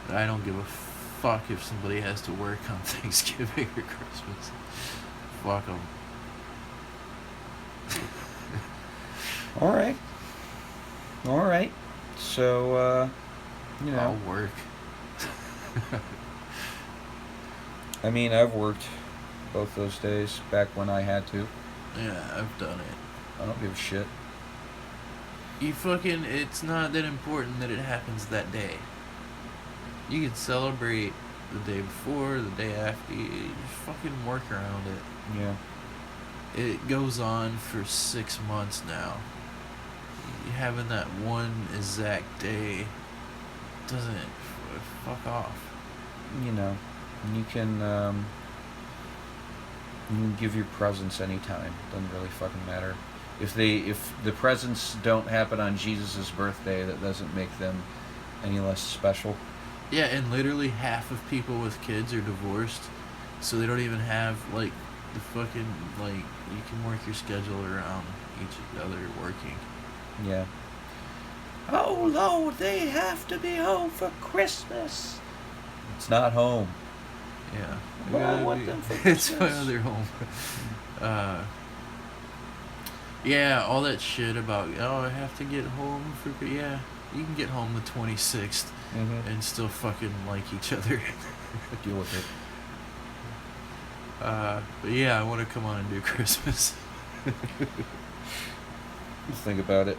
But I don't give a fuck if somebody has to work on Thanksgiving or Christmas. Fuck them. All right. So, I'll work. I mean, I've worked both those days back when I had to. Yeah, I've done it. I don't give a shit. It's not that important that it happens that day. You can celebrate the day before, the day after. You just fucking work around it. Yeah. It goes on for 6 months now. Having that one exact day doesn't. Fuck off. You can give your presents anytime. Doesn't really fucking matter. If the presents don't happen on Jesus' birthday, that doesn't make them any less special. Yeah, and literally half of people with kids are divorced, so they don't even have the fucking you can work your schedule around each other working. Yeah. Oh Lord, they have to be home for Christmas. It's not home. Yeah. Well, I want them for It's my Christmas. other home. Yeah, all that shit about I have to get home for you can get home the 26th and still fucking like each other. Deal with it. But yeah, I want to come on and do Christmas. Think about it.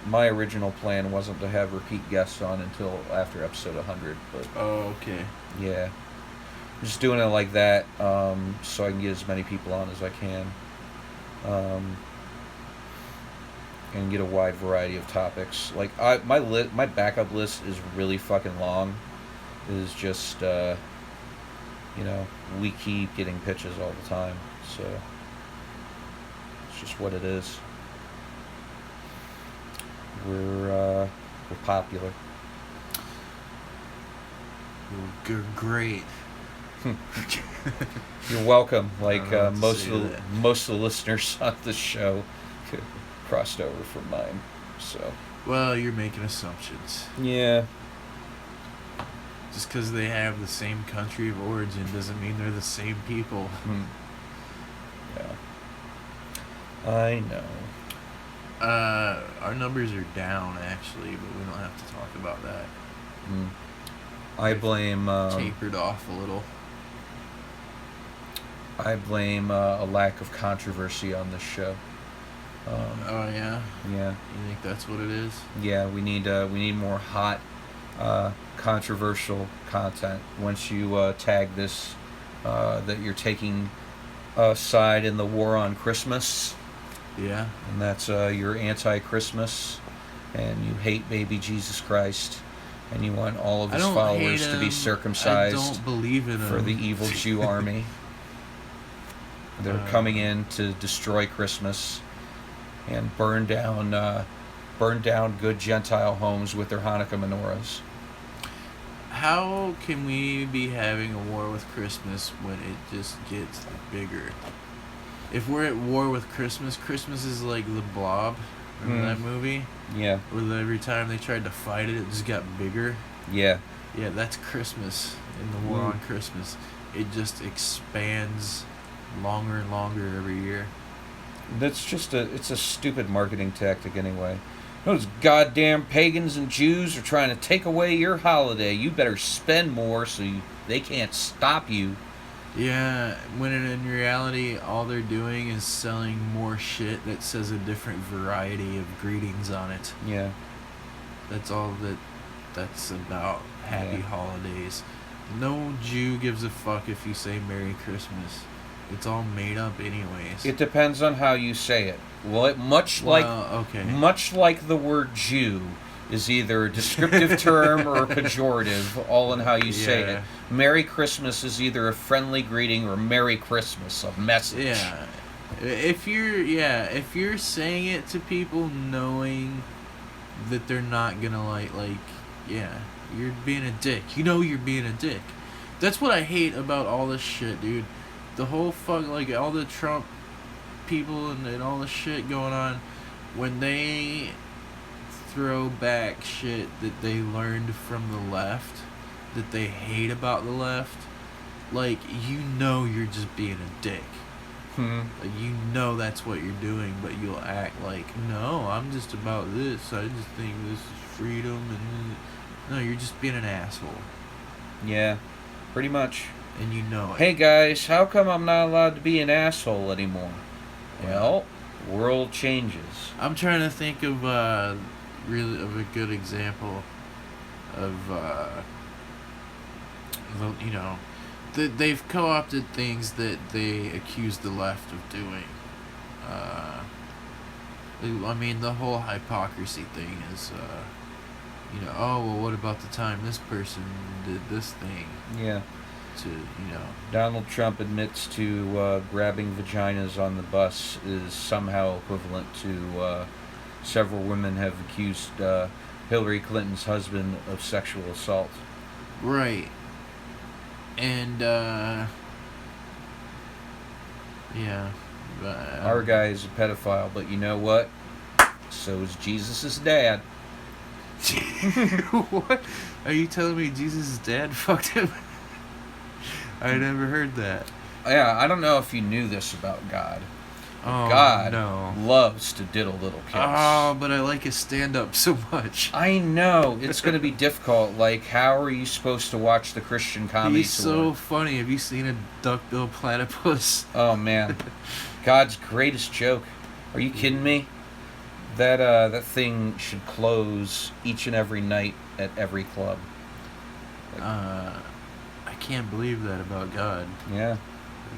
My original plan wasn't to have repeat guests on until after episode 100, but Oh, okay. yeah, I'm just doing it like that, so I can get as many people on as I can, and get a wide variety of topics. Like my backup list is really fucking long. It is just we keep getting pitches all the time, so it's just what it is. We're popular. Great. You're welcome. Like I don't most say of the that. most of the listeners on this show crossed over from mine. So Well, you're making assumptions. yeah. Just because they have the same country of origin doesn't mean they're the same people. Yeah. I know. Our numbers are down, actually, but we don't have to talk about that. I blame... tapered off a little. I blame a lack of controversy on this show. Oh, yeah? Yeah. You think that's what it is? Yeah, we need more hot, controversial content. Once you tag this, that you're taking a side in the war on Christmas, Yeah. and that's you're anti-Christmas, and you hate baby Jesus Christ, and you want all of his followers to be circumcised. I don't believe in for him. the evil Jew army. They're coming in to destroy Christmas and burn down good Gentile homes with their Hanukkah menorahs. How can we be having a war with Christmas when it just gets bigger? If we're at war with Christmas, Christmas is like the Blob. Remember that movie? Yeah. Where every time they tried to fight it, it just got bigger. Yeah. Yeah, that's Christmas. In the war on Christmas, it just expands longer and longer every year. That's it's a stupid marketing tactic anyway. Those goddamn pagans and Jews are trying to take away your holiday. You better spend more so they can't stop you. Yeah, when in reality, all they're doing is selling more shit that says a different variety of greetings on it. Yeah. That's all that's about. Happy holidays. No Jew gives a fuck if you say Merry Christmas. It's all made up anyways. It depends on how you say it. Well, much like the word Jew is either a descriptive term or a pejorative, all in how you say it. Merry Christmas is either a friendly greeting or Merry Christmas, a message. Yeah. If you're saying it to people knowing that they're not gonna you're being a dick. You know you're being a dick. That's what I hate about all this shit, dude. The whole all the Trump people and all the shit going on, when they throw back shit that they learned from the left, that they hate about the left, you're just being a dick. That's what you're doing, but you'll act like, no, I'm just about this. I just think this is freedom, and no, you're just being an asshole. Yeah, pretty much. And you know it. Hey guys, how come I'm not allowed to be an asshole anymore? Well, world changes. I'm trying to think of a good example of they've co-opted things that they accuse the left of doing. The whole hypocrisy thing is what about the time this person did this thing? Yeah. To Donald Trump admits to grabbing vaginas on the bus is somehow equivalent to several women have accused Hillary Clinton's husband of sexual assault. Right. And our guy is a pedophile, but you know what? So is Jesus' dad. What? Are you telling me Jesus' dad fucked him? I never heard that. Yeah, I don't know if you knew this about God. Oh, God no. loves to diddle little kids. Oh, but I like his stand-up so much. I know. It's going to be difficult. How are you supposed to watch the Christian comedy He's tour? so funny. Have you seen a duck-billed platypus? Oh, man. God's greatest joke. Are you kidding me? That thing should close each and every night at every club. I can't believe that about God. Yeah.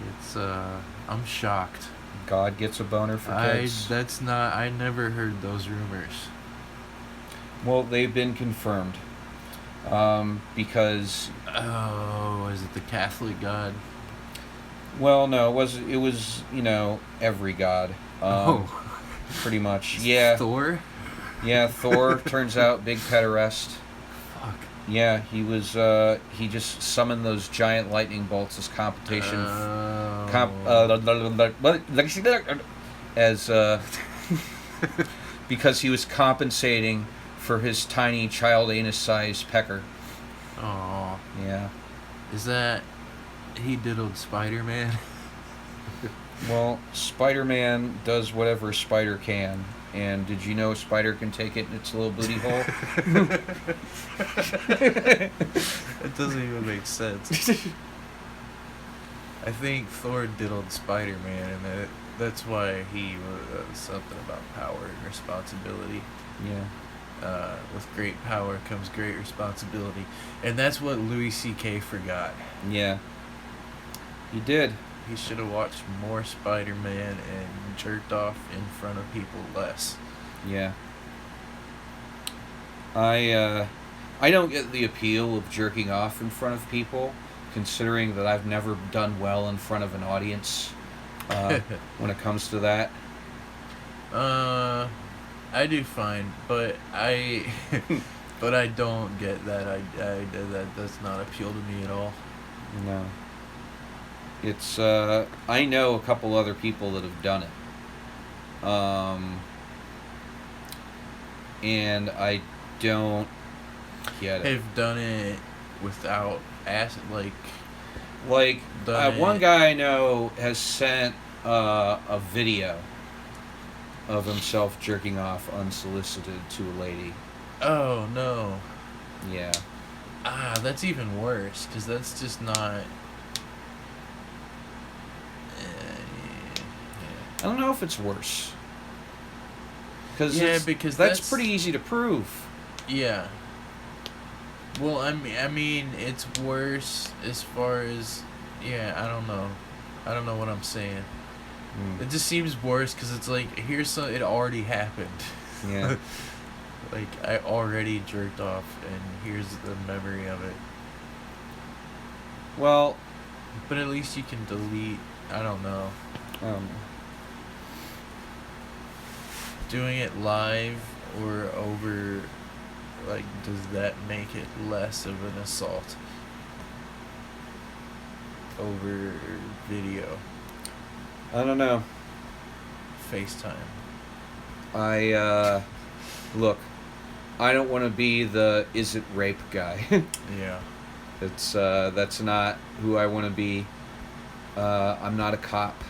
It's I'm shocked. God gets a boner for kids. I never heard those rumors. Well, they've been confirmed. Because oh, is it the Catholic God? Well, no, it was every god. Pretty much. Yeah. Thor? Yeah, Thor turns out big pederast. Fuck. Yeah, he was he just summoned those giant lightning bolts as competition because he was compensating for his tiny child anus sized pecker. Oh, Yeah. is that he diddled Spider-Man? Well, Spider-Man does whatever Spider can. And did you know Spider can take it in its little booty hole? It doesn't even make sense. I think Thor diddled Spider-Man, and that's why he was something about power and responsibility. Yeah. With great power comes great responsibility, and that's what Louis C.K. forgot. Yeah. He did. He should have watched more Spider-Man and jerked off in front of people less. Yeah. I don't get the appeal of jerking off in front of people, considering that I've never done well in front of an audience when it comes to that. I do fine, but I don't get that. That does not appeal to me at all. No. It's I know a couple other people that have done it. And I don't get it. They've done it without acid, like done one it- guy I know has sent a video of himself jerking off unsolicited to a lady. Oh no. Yeah. That's even worse, because that's just not. I don't know if it's worse. Yeah, because that's that's pretty easy to prove. Yeah. Well, I mean, it's worse as far as, I don't know. I don't know what I'm saying. It just seems worse because it's like, it already happened. Yeah. Like, I already jerked off, and here's the memory of it. Well, But at least you can delete, I don't know. Doing it live or over, like, does that make it less of an assault? Over video, I don't know. FaceTime. Look, I don't want to be the is it rape guy. Yeah. That's not who I want to be. I'm not a cop.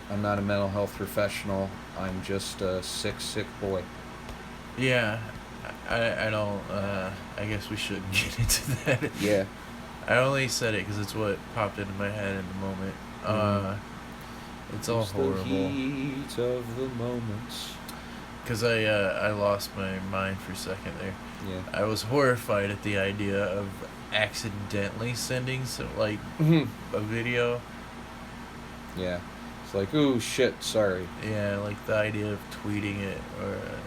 I'm not a mental health professional. I'm just a sick boy. Yeah. I don't, I guess we shouldn't get into that. Yeah. I only said it because it's what popped into my head in the moment. It's all Just horrible. the heat of the moments. Because I lost my mind for a second there. Yeah. I was horrified at the idea of accidentally sending a video. Yeah. It's like, ooh, shit, sorry. Yeah, like the idea of tweeting it or a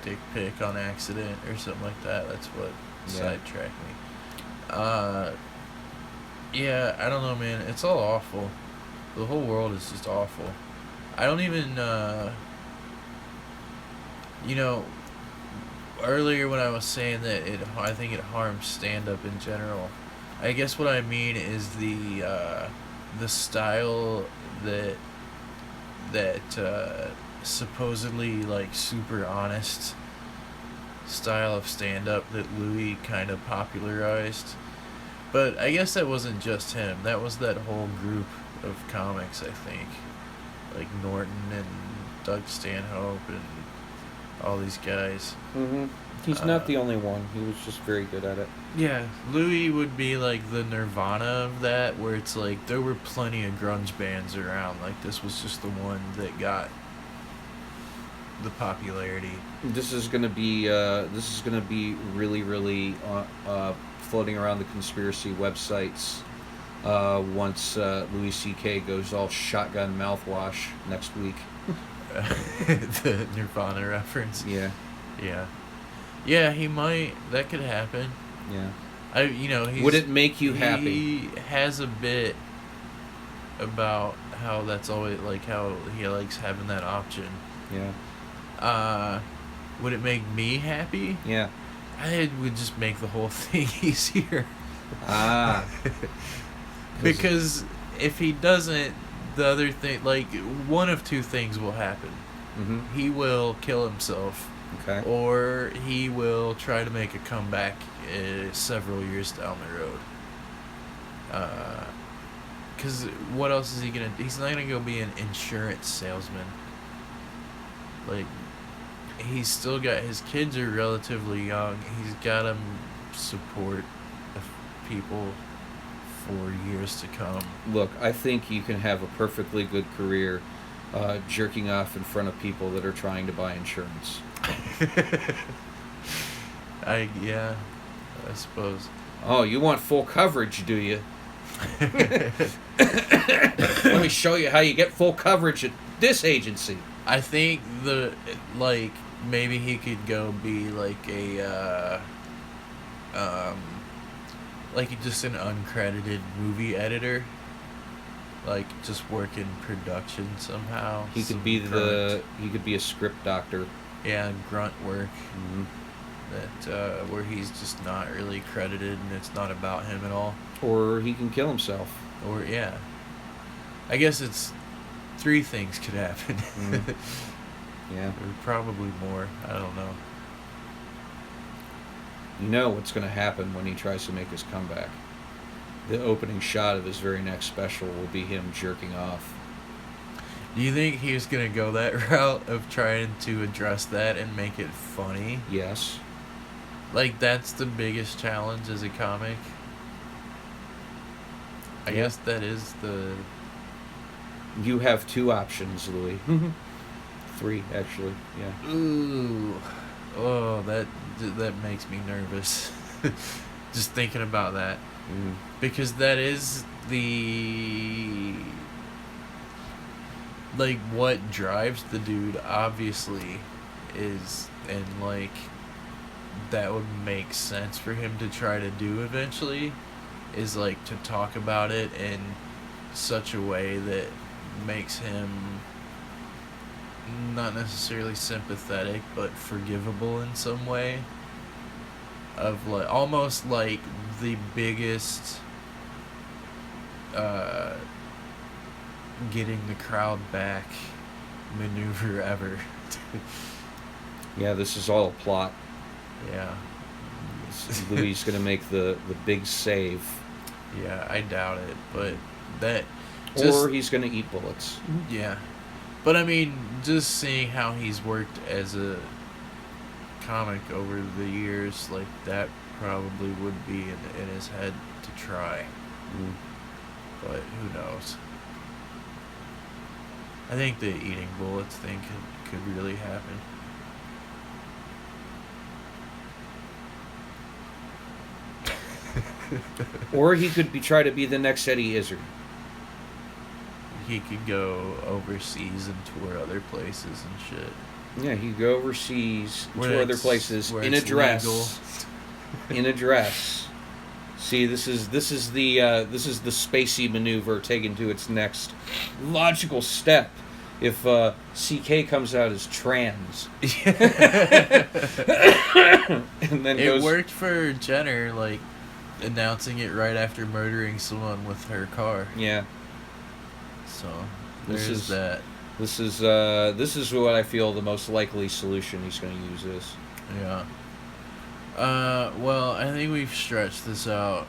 dick pic on accident or something like that. That's what sidetracked me. Yeah, I don't know, man. It's all awful. The whole world is just awful. I don't even, earlier when I was saying that I think it harms stand-up in general. I guess what I mean is the style that supposedly like super honest style of stand-up that Louis kind of popularized. But I guess that wasn't just him. That was that whole group of comics, I think. Like Norton and Doug Stanhope and all these guys. Mm-hmm. He's not the only one. He was just very good at it. Yeah, Louis would be like the Nirvana of that, where it's like there were plenty of grunge bands around. Like this was just the one that got the popularity. This is gonna be really, really floating around the conspiracy websites once Louis C.K. goes all shotgun mouthwash next week. The Nirvana reference. Yeah. Yeah, he might. That could happen. Yeah. He's, would it make you happy? He has a bit about how that's always like how he likes having that option. Yeah. Would it make me happy? Yeah. It would just make the whole thing easier. Because if he doesn't, the other thing, like, one of two things will happen. Mm-hmm. He will kill himself, Okay. or he will try to make a comeback several years down the road. Because what else is he gonna? He's not gonna go be an insurance salesman. Like, he's still got his kids are relatively young. He's got to support people for years to come. Look, I think you can have a perfectly good career jerking off in front of people that are trying to buy insurance. I suppose. Oh, you want full coverage, do you? Let me show you how you get full coverage at this agency. I think maybe he could go be like a just an uncredited movie editor, like just work in production somehow. He could be he could be a script doctor. Yeah, grunt work. Mm-hmm. That where he's just not really credited and it's not about him at all. Or he can kill himself. Or yeah, I guess it's 3 things could happen. Yeah, or probably more. I don't know. You know what's going to happen when he tries to make his comeback. The opening shot of his very next special will be him jerking off. Do you think he was going to go that route of trying to address that and make it funny? Yes. Like, that's the biggest challenge as a comic? I guess that is the... You have 2 options, Louis. 3, actually. Yeah. Ooh. Oh, that makes me nervous. Just thinking about that. Mm. Because that is the... Like, what drives the dude, obviously, is... And, like, that would make sense for him to try to do eventually, is, like, to talk about it in such a way that makes him not necessarily sympathetic, but forgivable in some way. Of, like, almost like the biggest getting the crowd back maneuver ever. Yeah, this is all a plot. Yeah. Louis is going to make the big save. Yeah, I doubt it, but that... Or he's going to eat bullets. Yeah. But, I mean, just seeing how he's worked as a comic over the years, like, that probably would be in his head to try. Mm. But who knows? I think the eating bullets thing could really happen. Or he could try to be the next Eddie Izzard. He could go overseas and tour other places and shit. Yeah, he could go overseas, Where tour other it's- places where in it's a dress. legal. In a dress. See, this is the spacey maneuver taken to its next logical step. If CK comes out as trans, and then It worked for Jenner, like, announcing it right after murdering someone with her car. Yeah, So This there's is- that. this is what I feel the most likely solution he's going to use is. Yeah. Well, I think we've stretched this out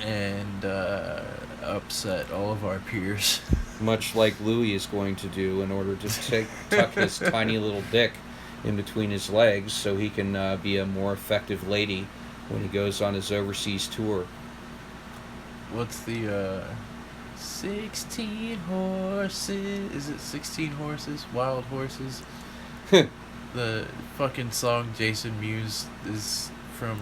and upset all of our peers. Much like Louis is going to do in order to tuck his tiny little dick in between his legs so he can be a more effective lady when he goes on his overseas tour. What's the 16 horses? Is it 16 horses? Wild horses? The fucking song Jason Mewes is from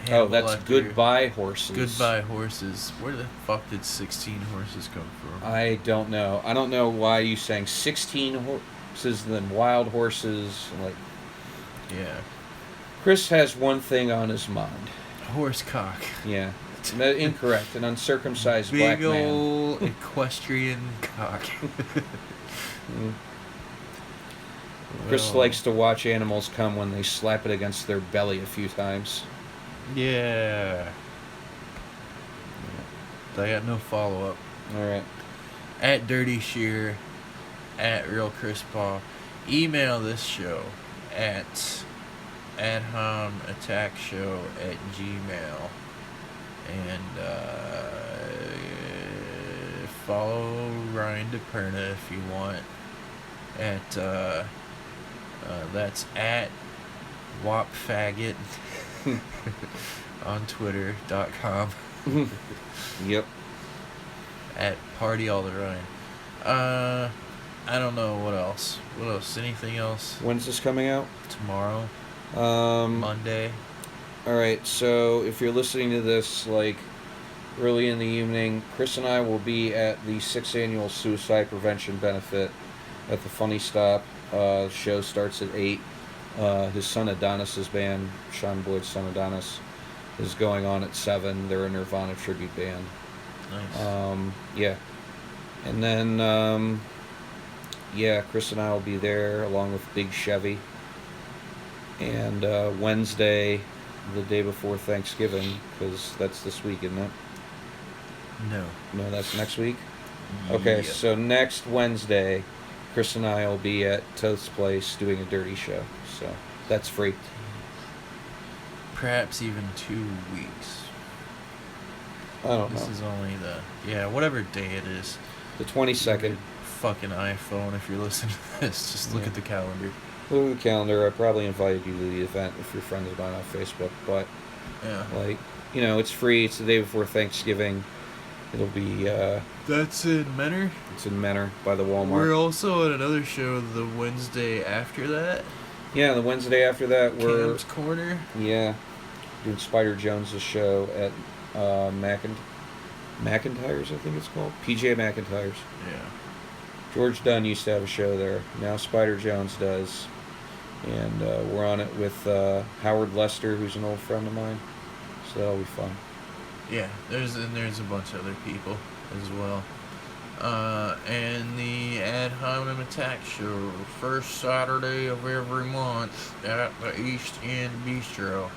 Oh, Hannibal that's Lecter. Goodbye Horses. Goodbye Horses. Where the fuck did 16 horses come from? I don't know. I don't know why you sang 16 horses and then wild horses. Like, Yeah. Chris has one thing on his mind. Horse cock. Yeah. Incorrect. An uncircumcised black Big man. ol' equestrian cock. Chris Well, likes to watch animals come when they slap it against their belly a few times. Yeah. I got no follow-up. Alright. At Dirty Shear, at Real Chris Paul. Email this show at Ad Hominem Attack Show at Gmail. And follow Ryan DePerna if you want. At that's at wapfaggot on twitter.com. Yep. At Party All the Ryan. I don't know what else. What else? Anything else? When's this coming out? Tomorrow? Monday? Alright, so if you're listening to this, like, early in the evening, Chris and I will be at the 6th Annual Suicide Prevention Benefit at the Funny Stop. The show starts at 8. His son Adonis's band, Sean Boyd's son Adonis, is going on at 7. They're a Nirvana tribute band. Nice. Yeah. And then, Chris and I will be there along with Big Chevy. And Wednesday, the day before Thanksgiving, because that's this week, isn't it? No, that's next week? Okay, Yeah. so next Wednesday, Chris and I will be at Toth's Place doing a dirty show. So that's free. Perhaps even 2 weeks. I don't This know. is only whatever day it is. The 22nd. Fucking iPhone, if you're listening to this, just look Yeah. at the calendar. Look at the calendar. I probably invited you to the event if you're friends of mine on Facebook. But, Yeah. it's free. It's the day before Thanksgiving. It'll be, That's in Menor. it's in Menor by the Walmart. We're also at another show the Wednesday after that. Yeah, the Wednesday after that, we're... Cam's Corner. Yeah, doing Spider Jones' show at McIntyre's, I think it's called. PJ McIntyre's. Yeah. George Dunn used to have a show there. Now Spider Jones does. And we're on it with Howard Lester, who's an old friend of mine. So that'll be fun. Yeah, there's a bunch of other people as well. And the Ad Hominem Attack Show, first Saturday of every month at the East End Bistro.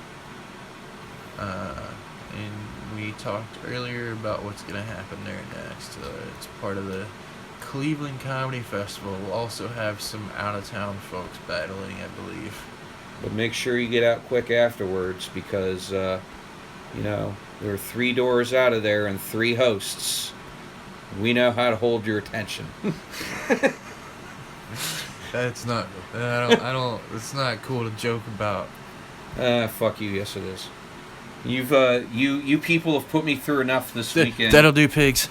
And we talked earlier about what's going to happen there next. It's part of the Cleveland Comedy Festival. We'll also have some out-of-town folks battling, I believe. But make sure you get out quick afterwards because, there are 3 doors out of there and 3 hosts. We know how to hold your attention. That's not. I don't. It's not cool to joke about. Fuck you. Yes, it is. You people have put me through enough this weekend. That'll do, pigs.